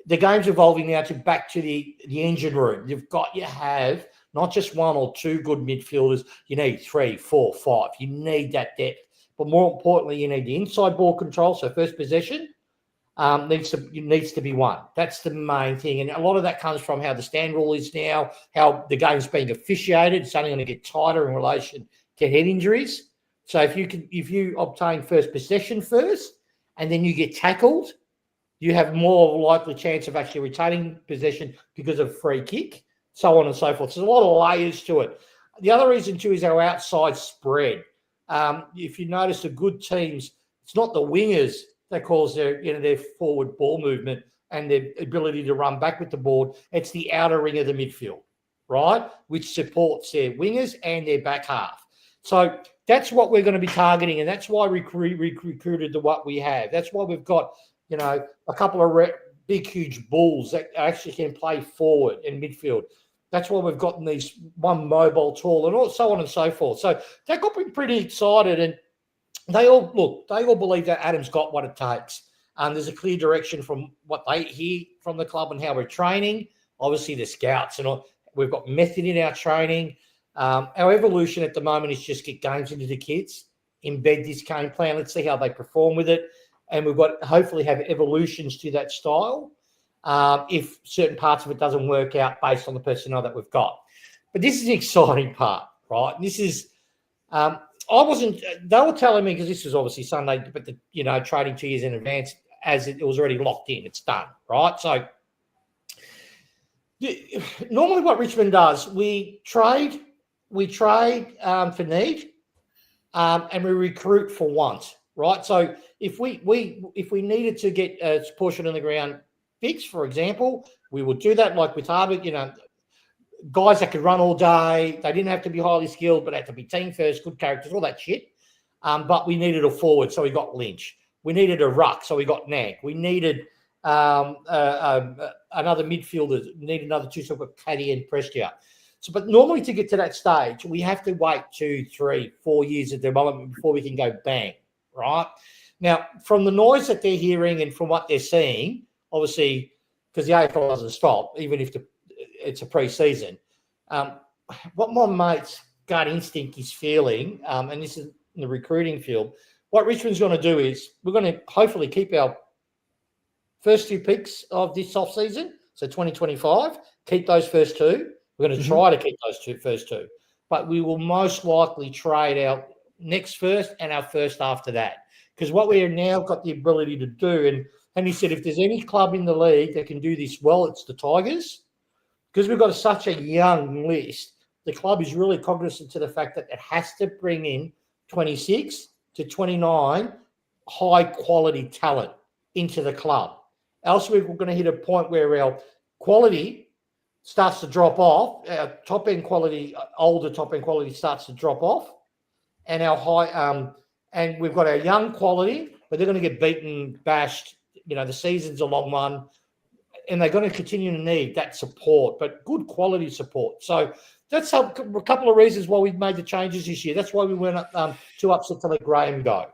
The game's evolving now to back to the engine room. You have not just 1 or 2 good midfielders. You need 3, 4, 5. You need that depth. But more importantly, you need the inside ball control. So first possession needs to be won. That's the main thing. And a lot of that comes from how the stand rule is now, how the game's being officiated. It's only going to get tighter in relation to head injuries. So if you obtain first possession first and then you get tackled, you have more likely chance of actually retaining possession because of free kick, so on and so forth. So there's a lot of layers to it. The other reason too is our outside spread. If you notice, the good teams, it's not the wingers that cause their forward ball movement and their ability to run back with the board. It's the outer ring of the midfield, right, which supports their wingers and their back half. So that's what we're going to be targeting, and that's why we recruited the what we have. That's why we've got a couple of big, huge bulls that actually can play forward in midfield. That's why we've gotten these one mobile tall and so on and so forth. So that got me pretty excited, and they all believe that Adam's got what it takes. There's a clear direction from what they hear from the club and how we're training. Obviously, the scouts and all, we've got method in our training. Our evolution at the moment is just get games into the kids, embed this game plan. Let's see how they perform with it. And we've got hopefully have evolutions to that style if certain parts of it doesn't work out based on the personnel that we've got. But this is the exciting part, right? And this is they were telling me, because this was obviously Sunday, but trading 2 years in advance, as it was already locked in. It's done, right? So Normally what Richmond does, we trade for need, and we recruit for want, right? So if we needed to get a portion on the ground fixed, for example, we would do that, like with Harvard, guys that could run all day. They didn't have to be highly skilled, but had to be team first, good characters, all that shit. But we needed a forward, so we got Lynch. We needed a ruck, so we got Nag. We needed another midfielder, need another two, so we've got Caddy and Prestia. So, but normally to get to that stage, we have to wait 2, 3, 4 years of development before we can go bang, right? Now, from the noise that they're hearing and from what they're seeing, obviously, because the AFL doesn't stop, even if it's a pre-season, what my mate's gut instinct is feeling, and this is in the recruiting field, what Richmond's going to do is we're going to hopefully keep our first 2 picks of this off-season, so 2025, keep those first 2. We're going to try to keep those first 2. But we will most likely trade our next first and our first after that. Because what we have now got the ability to do, and he said if there's any club in the league that can do this well, it's the Tigers. Because we've got such a young list, the club is really cognizant to the fact that it has to bring in 26 to 29 high-quality talent into the club. Else we're going to hit a point where our quality starts to drop off, our top-end quality, older top-end quality starts to drop off, and our high and we've got our young quality, but they're going to get beaten, bashed. The season's a long one, and they're going to continue to need that support, but good quality support. So that's a couple of reasons why we've made the changes this year. That's why we weren't too upset to let Graham go.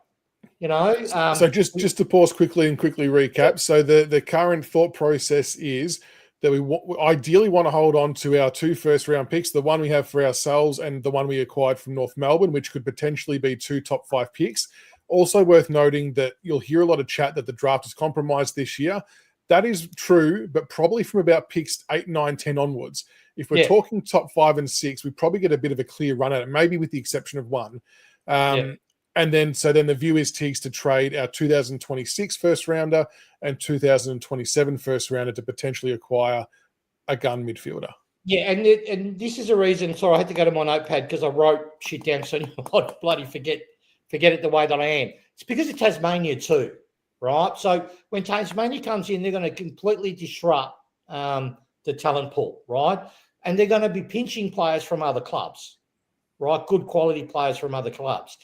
So just to pause quickly and quickly recap. So the current thought process is that we ideally want to hold on to our 2 first-round picks, the one we have for ourselves and the one we acquired from North Melbourne, which could potentially be 2 top 5 picks. Also worth noting that you'll hear a lot of chat that the draft is compromised this year. That is true, but probably from about picks 8, 9, 10 onwards. If we're talking top 5 and 6, we probably get a bit of a clear run at it, maybe with the exception of one. And then the view is, Teagues, to trade our 2026 first rounder and 2027 first rounder to potentially acquire a gun midfielder. Yeah, and this is a reason. Sorry, I had to go to my notepad because I wrote shit down so I'd bloody forget it the way that I am. It's because of Tasmania too, right? So when Tasmania comes in, they're going to completely disrupt the talent pool, right? And they're going to be pinching players from other clubs, right? Good quality players from other clubs.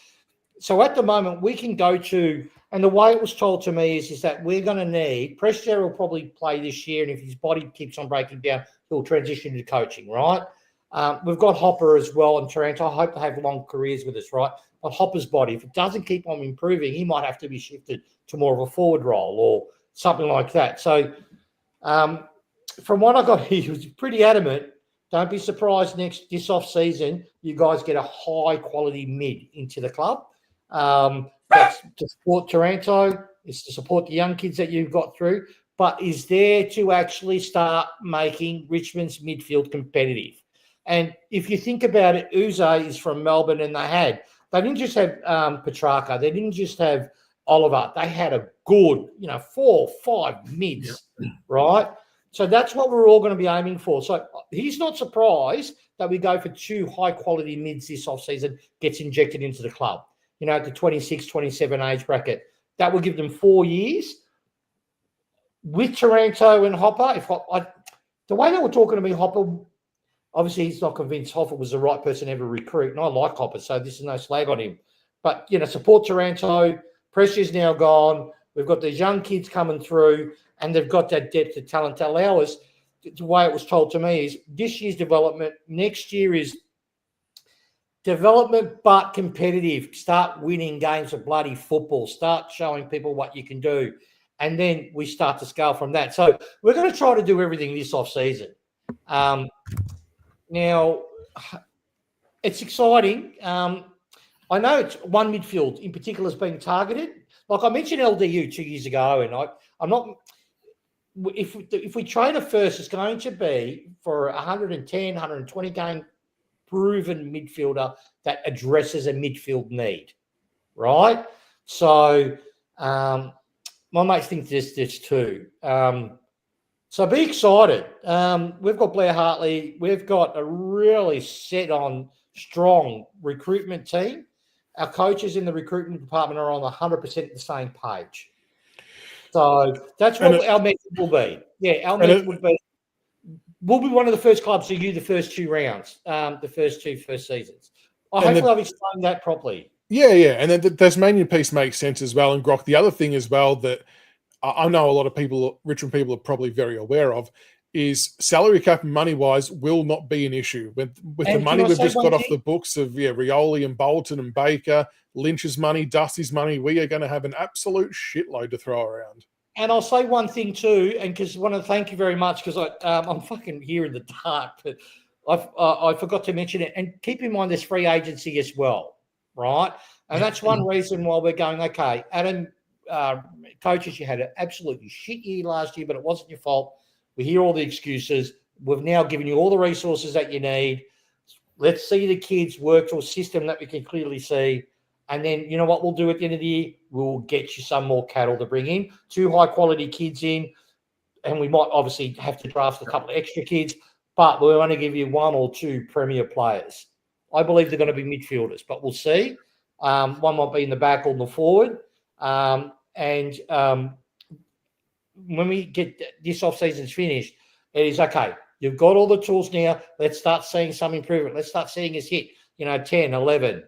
So at the moment, we can go to, and the way it was told to me is that we're going to need, Prestia will probably play this year, and if his body keeps on breaking down, he'll transition to coaching, right? We've got Hopper as well in Toronto. I hope to have long careers with us, right? But Hopper's body, if it doesn't keep on improving, he might have to be shifted to more of a forward role or something like that. So from what I got here, he was pretty adamant. Don't be surprised this off-season, you guys get a high-quality mid into the club. That's to support Toronto, it's to support the young kids that you've got through, but is there to actually start making Richmond's midfield competitive. And if you think about it, Uze is from Melbourne, and they didn't just have Petrarca, they didn't just have Oliver, they had a good, 4 or 5 mids, right? So that's what we're all going to be aiming for. So he's not surprised that we go for 2 high-quality mids this offseason, gets injected into the club. At the 26, 27 age bracket. That will give them 4 years. With Taranto and Hopper, the way they were talking to me, Hopper, obviously he's not convinced Hopper was the right person to ever recruit, and I like Hopper, so this is no slag on him. But, support Taranto. Pressure's now gone. We've got these young kids coming through, and they've got that depth of talent to allow us. The way it was told to me is this year's development, next year is development but competitive. Start winning games of bloody football. Start showing people what you can do. And then we start to scale from that. So we're going to try to do everything this off-season. Now, it's exciting. I know it's one midfield in particular is being targeted. Like I mentioned LDU 2 years ago, and I'm not – if we trade a first, it's going to be for 110, 120 game proven midfielder that addresses a midfield need, right? So my mates think there's too. So be excited. We've got Blair Hartley. We've got a really strong recruitment team. Our coaches in the recruitment department are on 100% the same page. So that's what our message will be. Yeah, our message would be, we'll be one of the first clubs to do the first 2 rounds, the first seasons. Hopefully I've explained that properly. Yeah. And then the Tasmanian piece makes sense as well. And Grock, the other thing as well that I know a lot of people, Richmond people, are probably very aware of, is salary cap and money-wise will not be an issue. With the money we've just got off the books of Rioli and Bolton and Baker, Lynch's money, Dusty's money, we are going to have an absolute shitload to throw around. And I'll say one thing too, and because I want to thank you very much, because I'm fucking here in the dark, but I forgot to mention it. And keep in mind, there's free agency as well, right? And that's one reason why we're going, okay, Adam, coaches, you had an absolutely shit year last year, but it wasn't your fault. We hear all the excuses. We've now given you all the resources that you need. Let's see the kids work to a system that we can clearly see. And then, you know what we'll do at the end of the year? We'll get you some more cattle to bring in, 2 high-quality kids in, and we might obviously have to draft a couple of extra kids, but we'll only give you 1 or 2 premier players. I believe they're going to be midfielders, but we'll see. One might be in the back or in the forward. When we get this off-season's finished, it is, okay, you've got all the tools now. Let's start seeing some improvement. Let's start seeing us hit, 10, 11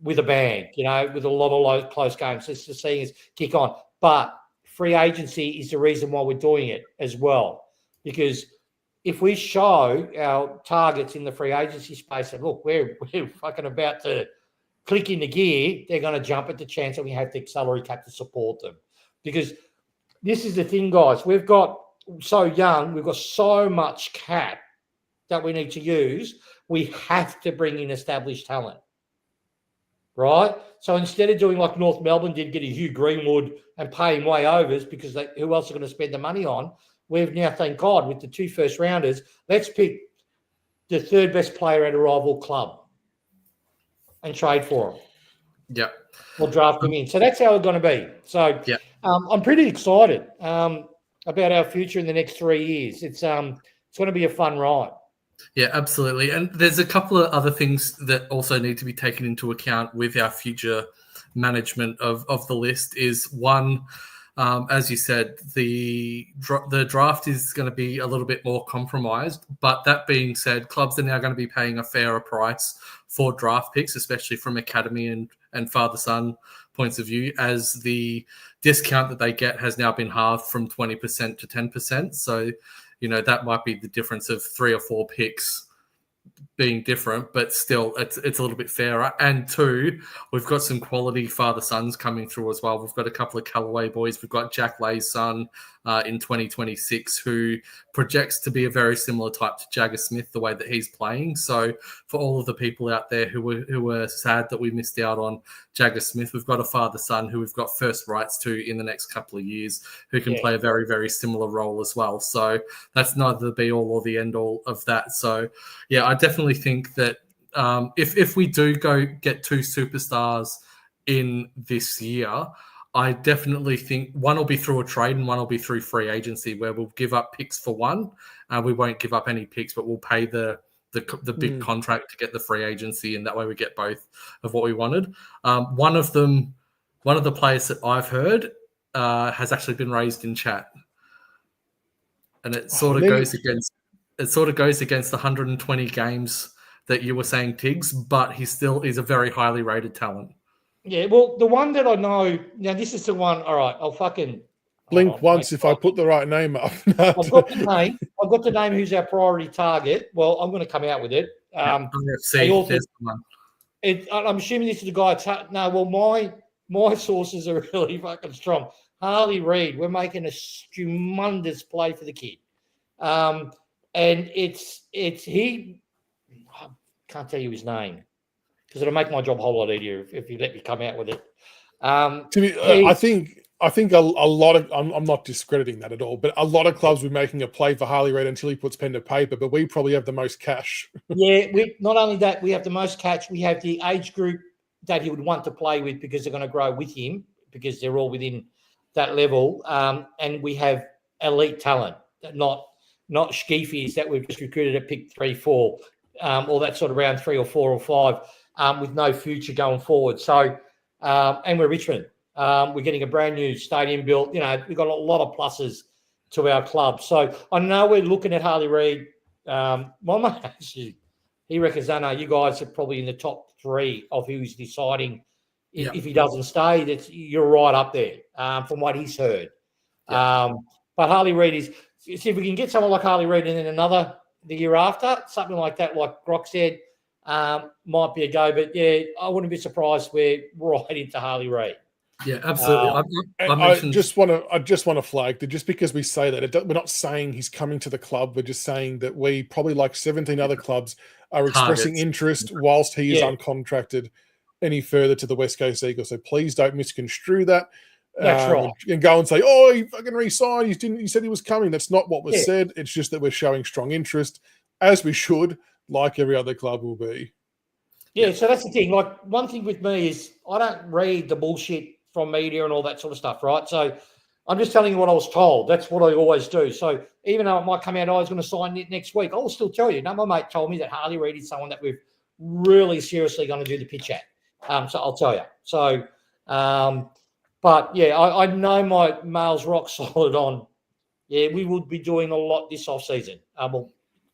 with a bang, with a lot of close games. Let's just seeing us kick on. But free agency is the reason why we're doing it as well. Because if we show our targets in the free agency space and, look, we're fucking about to click into gear, they're going to jump at the chance that we have the salary cap to support them. Because this is the thing, guys. We've got so much cap that we need to use. We have to bring in established talent, right? So instead of doing like North Melbourne did, get a Hugh Greenwood and pay him way overs because who else are going to spend the money on? We've now, thank God, with the 2 first-rounders, let's pick the 3rd best player at a rival club and trade for him. Yeah. We'll draft them in. So that's how it's going to be. So I'm pretty excited about our future in the next 3 years. It's going to be a fun ride. Yeah, absolutely. And there's a couple of other things that also need to be taken into account with our future management of the list. Is one, as you said, the draft is going to be a little bit more compromised. But that being said, clubs are now going to be paying a fairer price for draft picks, especially from academy and father-son points of view, as the discount that they get has now been halved from 20% to 10%. So, that might be the difference of 3 or 4 picks being different, but still it's a little bit fairer. And 2, we've got some quality father-sons coming through as well. We've got a couple of Callaway boys. We've got Jack Lay's son in 2026, who projects to be a very similar type to Jagger Smith, the way that he's playing. So for all of the people out there who were sad that we missed out on Jagger Smith, we've got a father-son who we've got first rights to in the next couple of years, who can play a very, very similar role as well. So that's neither the be-all or the end-all of that. So, yeah, I definitely think that if we do go get 2 superstars in this year, I definitely think one will be through a trade and one will be through free agency, where we'll give up picks for one. We won't give up any picks, but we'll pay the big contract to get the free agency, and that way we get both of what we wanted. One of the players that I've heard has actually been raised in chat, and it sort of goes against the 120 games that you were saying, Tiggs, but he's a very highly rated talent. Yeah, well, the one that I know now, this is the one. All right, I'll fucking blink once if I put the right name up. I've got the name. I've got the name. Who's our priority target? Well, I'm going to come out with it. I'm assuming this is the guy. No, well, my sources are really fucking strong. Harley Reid. We're making a humongous play for the kid, and it's he. I can't tell you his name, because it'll make my job a whole lot easier if you let me come out with it. I think a lot of, I'm not discrediting that at all, but a lot of clubs will be making a play for Harley Reid until he puts pen to paper, but we probably have the most cash. Yeah, not only that, we have the most cash, we have the age group that he would want to play with, because they're going to grow with him, because they're all within that level, and we have elite talent. not Skeefies that we've just recruited at pick 3, 4, or that sort of round 3 or 4 or 5, with no future going forward. So, and we're Richmond. We're getting a brand new stadium built. You know, we've got a lot of pluses to our club. So I know we're looking at Harley Reid. My mate actually, he reckons, I know you guys are probably in the top 3 of who's deciding if he doesn't stay. You're right up there from what he's heard. But Harley Reid is, see if we can get someone like Harley Reid and then another the year after, something like that, like Brock said, might be a go. But yeah, I wouldn't be surprised we're right into Harley Reid. Yeah, absolutely. I just want to flag that just because we say that, we're not saying he's coming to the club. We're just saying that we probably, like 17 other clubs, are expressing interest whilst he is uncontracted any further to the West Coast Eagles. So please don't misconstrue that. That's right. And go and say, oh, he fucking re-signed. He said he was coming. That's not what was said. It's just that we're showing strong interest, as we should, like every other club will be. Yeah, so that's the thing. Like, one thing with me is I don't read the bullshit from media and all that sort of stuff, right? So I'm just telling you what I was told. That's what I always do. So even though it might come out, I was going to sign it next week, I will still tell you. No, my mate told me that Harley Reid is someone that we're really seriously going to do the pitch at. So I'll tell you. So, but yeah, I know my mail's rock solid on. Yeah, we would be doing a lot this off season.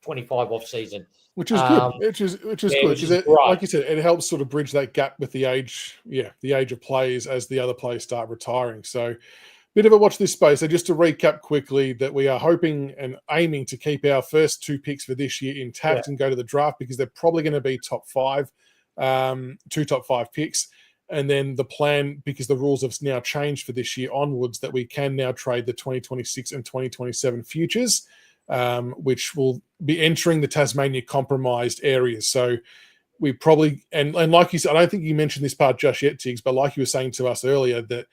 25 off season, which is good. Which is good because, like you said, it helps sort of bridge that gap with the age of players as the other players start retiring. So, bit of a watch this space. So, just to recap quickly, that we are hoping and aiming to keep our first 2 picks for this year intact and go to the draft because they're probably going to be top 5, 2 top 5 picks. And then the plan, because the rules have now changed for this year onwards, that we can now trade the 2026 and 2027 futures, which will be entering the Tasmania compromised areas. So we probably, and like you said, I don't think you mentioned this part just yet, Tiggs, but like you were saying to us earlier, that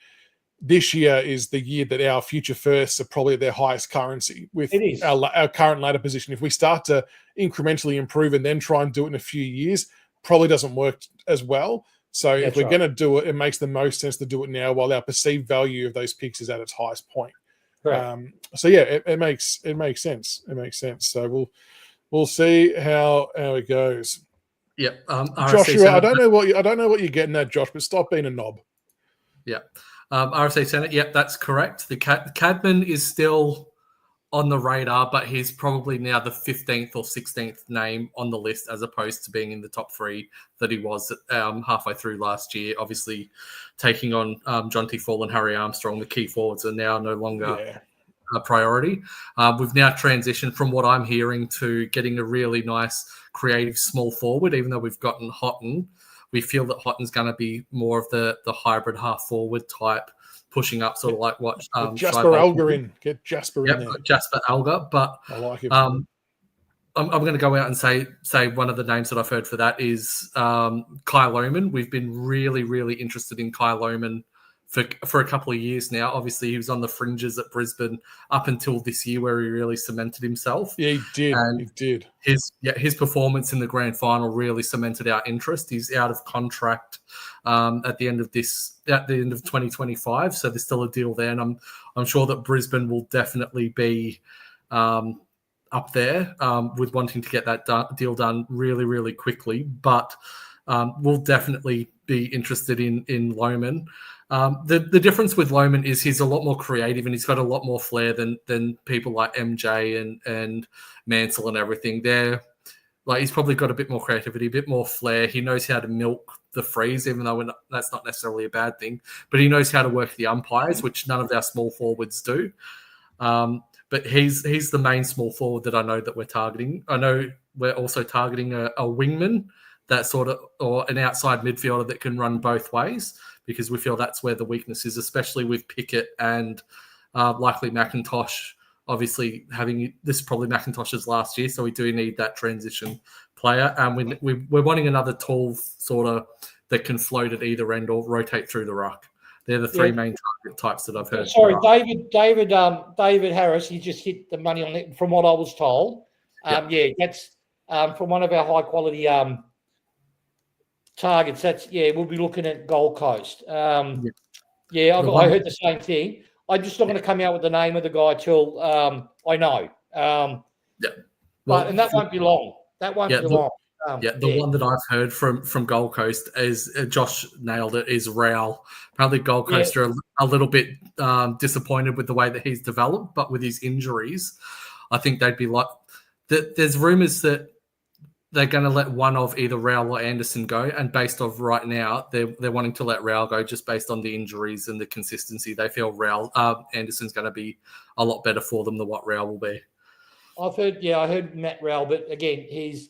this year is the year that our future firsts are probably at their highest currency with our current ladder position. If we start to incrementally improve and then try and do it in a few years, probably doesn't work as well. So if we're going to do it, it makes the most sense to do it now while our perceived value of those picks is at its highest point. So yeah, it makes sense. It makes sense. So we'll see how it goes. Yep. Joshua, I don't know what you're getting at, Josh, but stop being a knob. Yeah. RFC Senate. Yep, that's correct. The Cadman is still on the radar, but he's probably now the 15th or 16th name on the list as opposed to being in the top 3 that he was halfway through last year. Obviously, taking on John T. Fall and Harry Armstrong, the key forwards are now no longer a priority. We've now transitioned from what I'm hearing to getting a really nice creative small forward, even though we've gotten Houghton. We feel that Houghton's going to be more of the hybrid half forward type, pushing up sort of like what Jasper Alga in. Get Jasper in there. Jasper Alga, but I like him. I'm going to go out and say one of the names that I've heard for that is Kai Lohman. We've been really, really interested in Kai Lohman for a couple of years now. Obviously, he was on the fringes at Brisbane up until this year where he really cemented himself. Yeah, he did. And he did. His performance in the grand final really cemented our interest. He's out of contract at the end of 2025, so there's still a deal there, and I'm sure that Brisbane will definitely be up there with wanting to get that deal done really, really quickly. But we'll definitely be interested in Lohman. The difference with Lohman is he's a lot more creative and he's got a lot more flair than people like MJ and Mansell and everything. He's probably got a bit more creativity, a bit more flair. He knows how to milk the freeze, even though that's not necessarily a bad thing. But he knows how to work the umpires, which none of our small forwards do. But he's the main small forward that I know that we're targeting. I know we're also targeting a wingman, that sort of, or an outside midfielder that can run both ways, because we feel that's where the weakness is, especially with Pickett and likely McIntosh. Obviously, this is probably McIntosh's last year, so we do need that transition player. And we're wanting another tall sort of that can float at either end or rotate through the ruck. They're the 3 main target types that I've heard. Sorry, David Harris, he just hit the money on it from what I was told. That's from one of our high quality targets. We'll be looking at Gold Coast. I heard the same thing. I'm just not going to come out with the name of the guy till I know. And that won't be long. That won't be long. The one that I've heard from Gold Coast is Josh nailed it. Is Raul. Apparently, Gold Coast are a little bit disappointed with the way that he's developed, but with his injuries, I think they'd be like. There's rumours that they're going to let one of either Raul or Anderson go, and based off right now, they're wanting to let Raul go just based on the injuries and the consistency. They feel Anderson's going to be a lot better for them than what Raul will be. I heard Matt Raul, but again, he's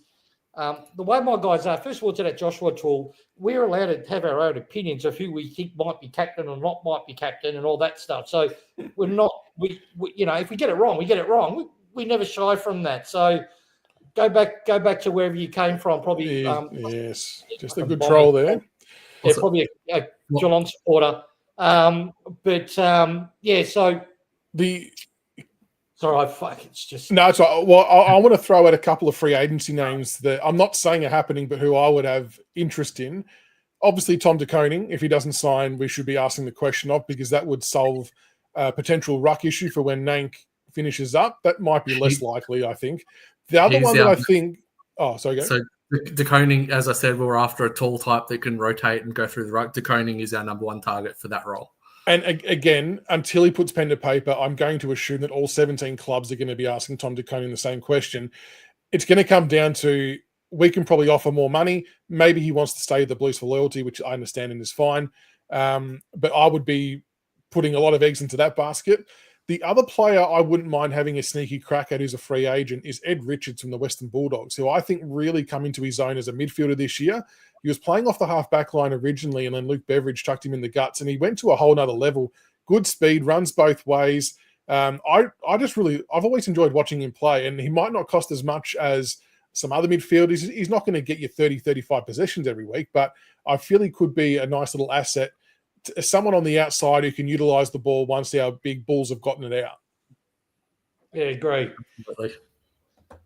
the way my guys are. First of all, to that Joshua tool, we're allowed to have our own opinions of who we think might be captain or not might be captain and all that stuff. So we're not, we if we get it wrong, we get it wrong. We never shy from that. So go back to wherever you came from. Probably yes, just a good troll there. Yeah, probably a Geelong supporter. So the. Sorry, it's just... No, it's right. Well, I want to throw out a couple of free agency names that I'm not saying are happening, but who I would have interest in. Obviously, Tom De Koning, if he doesn't sign, we should be asking the question of, because that would solve a potential ruck issue for when Nank finishes up. That might be less likely, I think. The other one that I think... Oh, sorry, go. So De Koning, as I said, we're after a tall type that can rotate and go through the ruck. De Koning is our number one target for that role. And again, until he puts pen to paper, I'm going to assume that all 17 clubs are going to be asking Tom De Koning the same question. It's going to come down to, we can probably offer more money. Maybe he wants to stay at the Blues for loyalty, which I understand and is fine. But I would be putting a lot of eggs into that basket. The other player I wouldn't mind having a sneaky crack at, who's a free agent, is Ed Richards from the Western Bulldogs, who I think really come into his own as a midfielder this year. He was playing off the half-back line originally, and then Luke Beveridge tucked him in the guts, and he went to a whole nother level. Good speed, runs both ways. I've always enjoyed watching him play, and he might not cost as much as some other midfielders. He's not going to get you 30, 35 possessions every week, but I feel he could be a nice little asset. Someone on the outside who can utilise the ball once our big bulls have gotten it out. Yeah, great.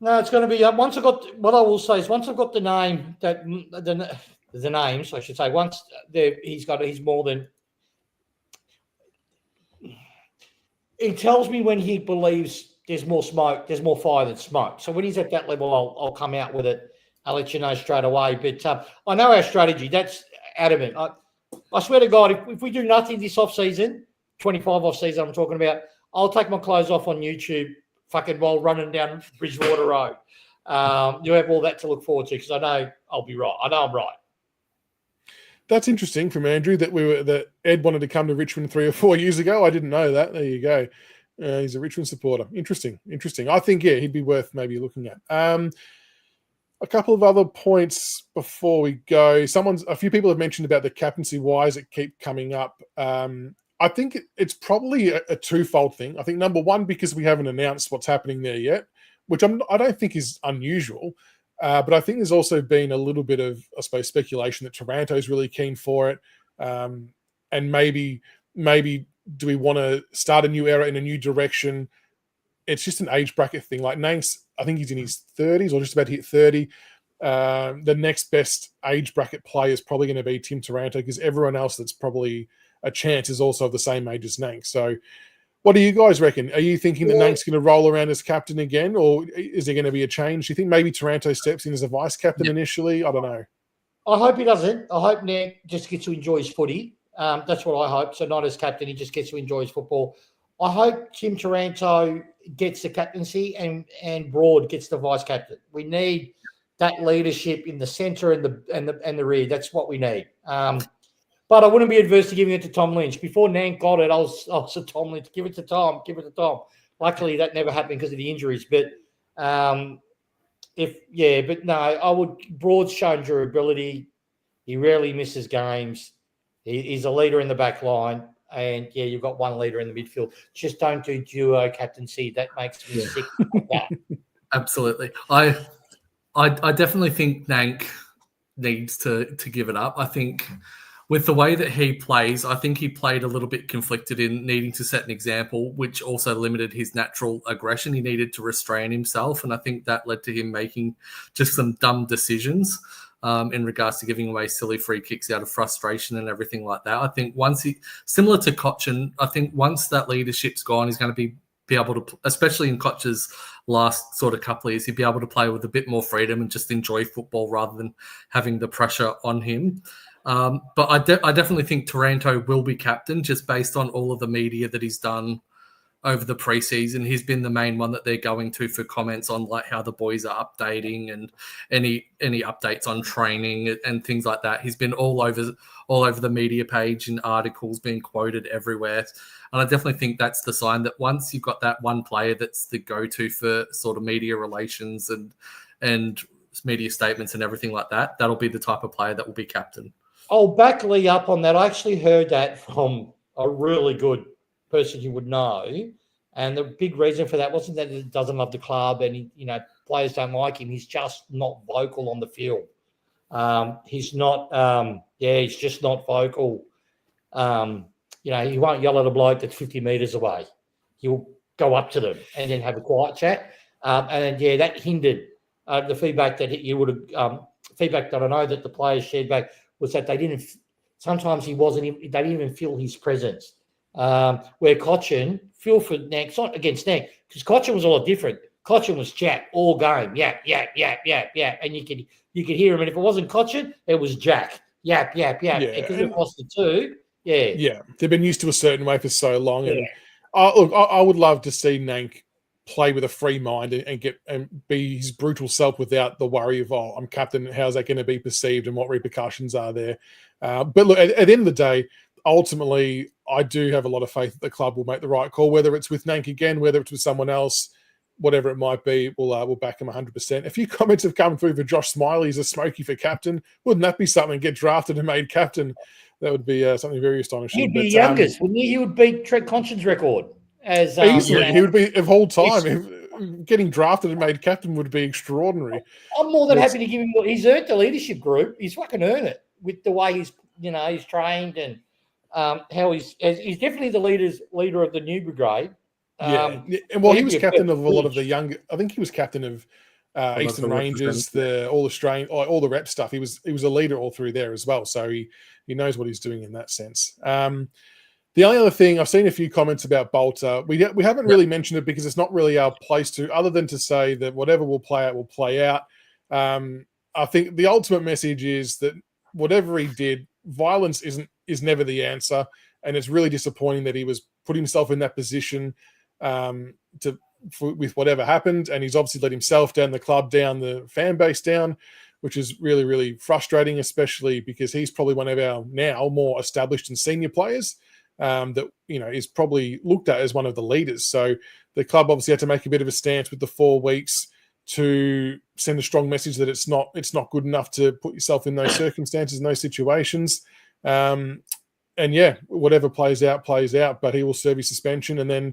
No, it's going to be once I've got the name, that the names, I should say. Once he's more than. He tells me when he believes there's more smoke, there's more fire than smoke. So when he's at that level, I'll come out with it. I'll let you know straight away. But I know our strategy. That's adamant. I swear to God, if we do nothing this off-season, 25 off-season I'm talking about, I'll take my clothes off on YouTube fucking while running down Bridgewater Road. You have all that to look forward to, because I know I'll be right. I know I'm right. That's interesting from Andrew that Ed wanted to come to Richmond 3 or 4 years ago. I didn't know that. There you go. He's a Richmond supporter. Interesting. I think, he'd be worth maybe looking at. A couple of other points before we go. A few people have mentioned about the captaincy. Why does it keep coming up? I think it's probably a twofold thing. I think number one, because we haven't announced what's happening there yet, which I don't think is unusual. But I think there's also been a little bit of, I suppose, speculation that Toronto's really keen for it. And maybe do we want to start a new era in a new direction? It's just an age bracket thing. Like Nanks, I think he's in his 30s or just about to hit 30. The next best age bracket player is probably going to be Tim Taranto, because everyone else that's probably a chance is also of the same age as Nanks. So what do you guys reckon? Are you thinking that Nank's going to roll around as captain again, or is there going to be a change? Do you think maybe Taranto steps in as a vice captain initially? I don't know. I hope he doesn't. I hope Nank just gets to enjoy his footy. That's what I hope. So not as captain, he just gets to enjoy his football. I hope Tim Taranto gets the captaincy and Broad gets the vice captain. We need that leadership in the centre and the rear. That's what we need. But I wouldn't be adverse to giving it to Tom Lynch. Before Nank got it, I was to Tom Lynch, give it to Tom. Luckily, that never happened because of the injuries. But no, I would. Broad's shown durability. He rarely misses games. He's a leader in the back line. And, you've got one leader in the midfield. Just don't do duo captaincy. That makes me sick. Absolutely. I definitely think Nank needs to give it up. I think with the way that he plays, I think he played a little bit conflicted in needing to set an example, which also limited his natural aggression. He needed to restrain himself, and I think that led to him making just some dumb decisions. in regards to giving away silly free kicks out of frustration and everything like that. I think similar to Cochin, I think once that leadership's gone, he's going to be able to, especially in Koch's last sort of couple of years, he'd be able to play with a bit more freedom and just enjoy football rather than having the pressure on him. But I definitely think Taranto will be captain just based on all of the media that he's done over the preseason. He's been the main one that they're going to for comments on like how the boys are updating and any updates on training and things like that. He's been all over the media page and articles being quoted everywhere. And I definitely think that's the sign that once you've got that one player that's the go-to for sort of media relations and media statements and everything like that, that'll be the type of player that will be captain. I'll back Lee up on that. I actually heard that from a really good person you would know. And the big reason for that wasn't that he doesn't love the club and players don't like him. He's just not vocal on the field. He's not, he's just not vocal. He won't yell at a bloke that's 50 metres away. He'll go up to them and then have a quiet chat. That hindered the feedback that you would have, feedback that I know that the players shared back was that they didn't even feel his presence. Where Cochin, feel for Neck, it's not against Neck, because Cochin was a lot different. Cochin was Jack all game. Yeah. And you could hear him. And if it wasn't Cochin, it was Jack. Yap. Because it cost the two. Yeah. Yeah. They've been used to a certain way for so long. And I would love to see Nank play with a free mind and be his brutal self without the worry of, I'm captain, how's that going to be perceived and what repercussions are there. But look, at the end of the day, ultimately, I do have a lot of faith that the club will make the right call, whether it's with Nank again, whether it's with someone else, whatever it might be, we'll back him 100%. A few comments have come through for Josh Smiley as a smoky for captain. Wouldn't that be something? Get drafted and made captain. That would be something very astonishing. He'd be youngest, wouldn't he? He would beat Trent Conscien's record. Easily. He would be of all time. Getting drafted and made captain would be extraordinary. I'm more than happy to give him. He's earned the leadership group. He's fucking earned it with the way he's trained and how he's definitely the leader of the new brigade. He was captain of a lot of the young. I think he was captain of Eastern Rangers, the All Australian, all the rep stuff. He was a leader all through there as well. So he knows what he's doing in that sense. The only other thing, I've seen a few comments about Balta. We haven't really mentioned it because it's not really our place to, other than to say that whatever will play out. I think the ultimate message is that whatever he did, violence is never the answer, and it's really disappointing that he was put himself in that position with whatever happened, and he's obviously let himself down, the club down, the fan base down, which is really, really frustrating, especially because he's probably one of our now more established and senior players that is probably looked at as one of the leaders. So the club obviously had to make a bit of a stance with the 4 weeks to send a strong message that it's not good enough to put yourself in those circumstances, in those situations. Whatever plays out, but he will serve his suspension. And then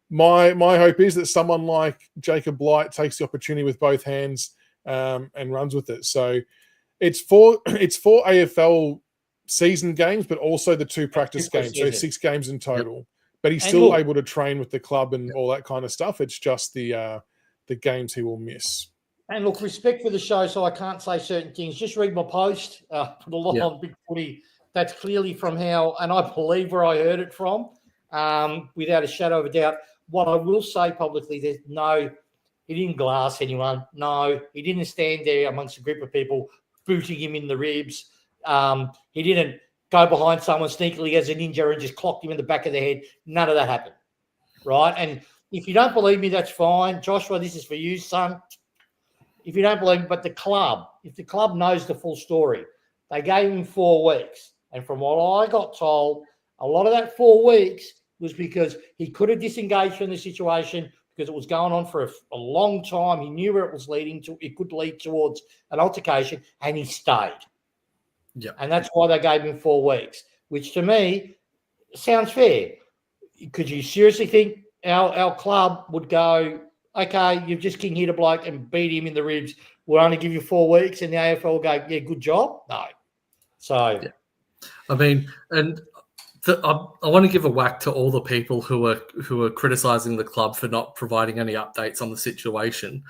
my hope is that someone like Jacob Blight takes the opportunity with both hands and runs with it. So it's 4 AFL season games, but also the 2 practice games, so 6 games in total. But he's still able to train with the club and all that kind of stuff. It's just the games he will miss. And look, respect for the show, so I can't say certain things. Just read my post, put a lot on Big Footy. That's clearly from how, and I believe where I heard it from, without a shadow of a doubt. What I will say publicly, he didn't glass anyone. No, he didn't stand there amongst a group of people booting him in the ribs. He didn't go behind someone sneakily as a ninja and just clocked him in the back of the head. None of that happened, right? And if you don't believe me, that's fine. Joshua, this is for you, son. If you don't believe me, but if the club knows the full story, they gave him 4 weeks. And from what I got told, a lot of that 4 weeks was because he could have disengaged from the situation because it was going on for a long time. He knew where it was leading to. It could lead towards an altercation, and he stayed. Yeah. And that's why they gave him 4 weeks, which to me sounds fair. Could you seriously think our club would go, okay, you've just king hit a bloke and beat him in the ribs, we'll only give you 4 weeks, and the AFL will go, yeah, good job? No. So, yeah. I mean, and I want to give a whack to all the people who are criticising the club for not providing any updates on the situation.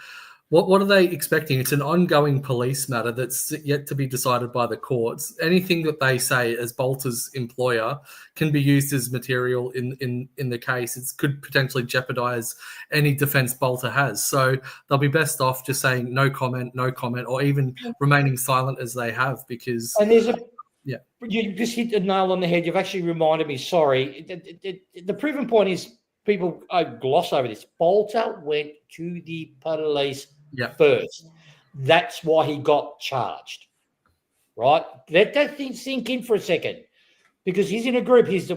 What are they expecting? It's an ongoing police matter that's yet to be decided by the courts. Anything that they say as Balta's employer can be used as material in the case. It could potentially jeopardize any defense Balta has. So they'll be best off just saying no comment, or even remaining silent as they have, because... And there's you just hit the nail on the head. You've actually reminded me, sorry. The proven point is people gloss over this. Balta went to the police first. That's why he got charged, right? Let that thing sink in for a second, because he's in a group. He's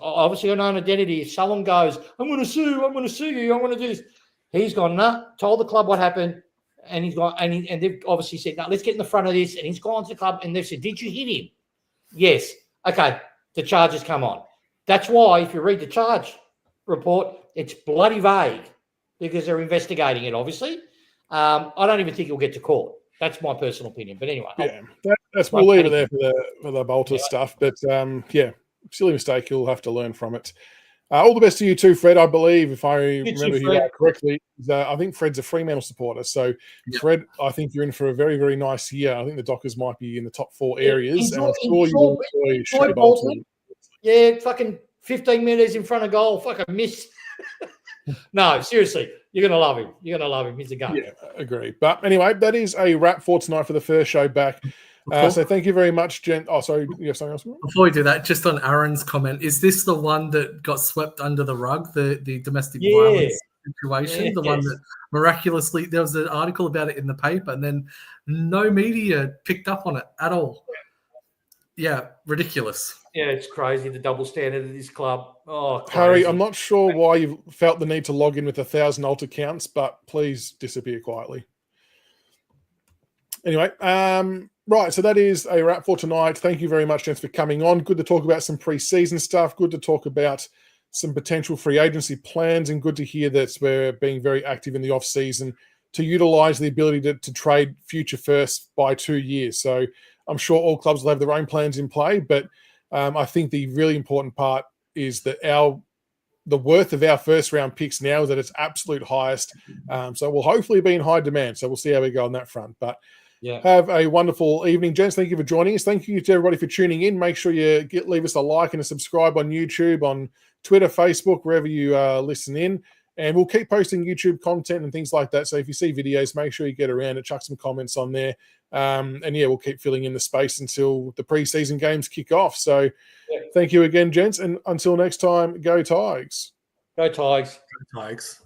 obviously an unknown identity. If someone goes, I'm going to sue you, I'm going to do this, he's gone, nah, told the club what happened, and he's gone, and they've obviously said, no, let's get in the front of this, and he's gone to the club, and they've said, did you hit him? Yes. Okay, the charges come on. That's why, if you read the charge report, it's bloody vague, because they're investigating it, obviously. I don't even think he'll get to court. That's my personal opinion. But anyway. Yeah, we'll leave it there for the Balta stuff. But, silly mistake. You'll have to learn from it. All the best to you too, Fred. I believe, if I remember you correctly, I think Fred's a Fremantle supporter. So, Fred, I think you're in for a very, very nice year. I think the Dockers might be in the top 4 areas. And I'm sure you will enjoy Balta. Yeah, fucking 15 metres in front of goal. Fucking miss. No, seriously. You're going to love him. You're going to love him. He's a gun. Yeah, I agree. But anyway, that is a wrap for tonight for the first show back. So thank you very much, Jen. Oh, sorry. You have something else? Before we do that, just on Aaron's comment, is this the one that got swept under the rug, the domestic violence situation? The one that miraculously, there was an article about it in the paper, and then no media picked up on it at all. Yeah, ridiculous. Yeah, it's crazy, the double standard of this club. Oh, crazy. Harry, I'm not sure why you felt the need to log in with 1,000 alt accounts, but please disappear quietly. Anyway, right, so that is a wrap for tonight. Thank you very much, gents, for coming on. Good to talk about some pre-season stuff. Good to talk about some potential free agency plans, and good to hear that we're being very active in the off-season to utilise the ability to trade future first by 2 years. So I'm sure all clubs will have their own plans in play, but I think the really important part is that the worth of our first round picks now is at its absolute highest. So we'll hopefully be in high demand. So we'll see how we go on that front. But have a wonderful evening, gents. Thank you for joining us. Thank you to everybody for tuning in. Make sure you leave us a like and a subscribe on YouTube, on Twitter, Facebook, wherever you listen in. And we'll keep posting YouTube content and things like that. So if you see videos, make sure you get around and chuck some comments on there. We'll keep filling in the space until the preseason games kick off. So thank you again, gents. And until next time, go Tigers. Go Tigers. Go Tigers.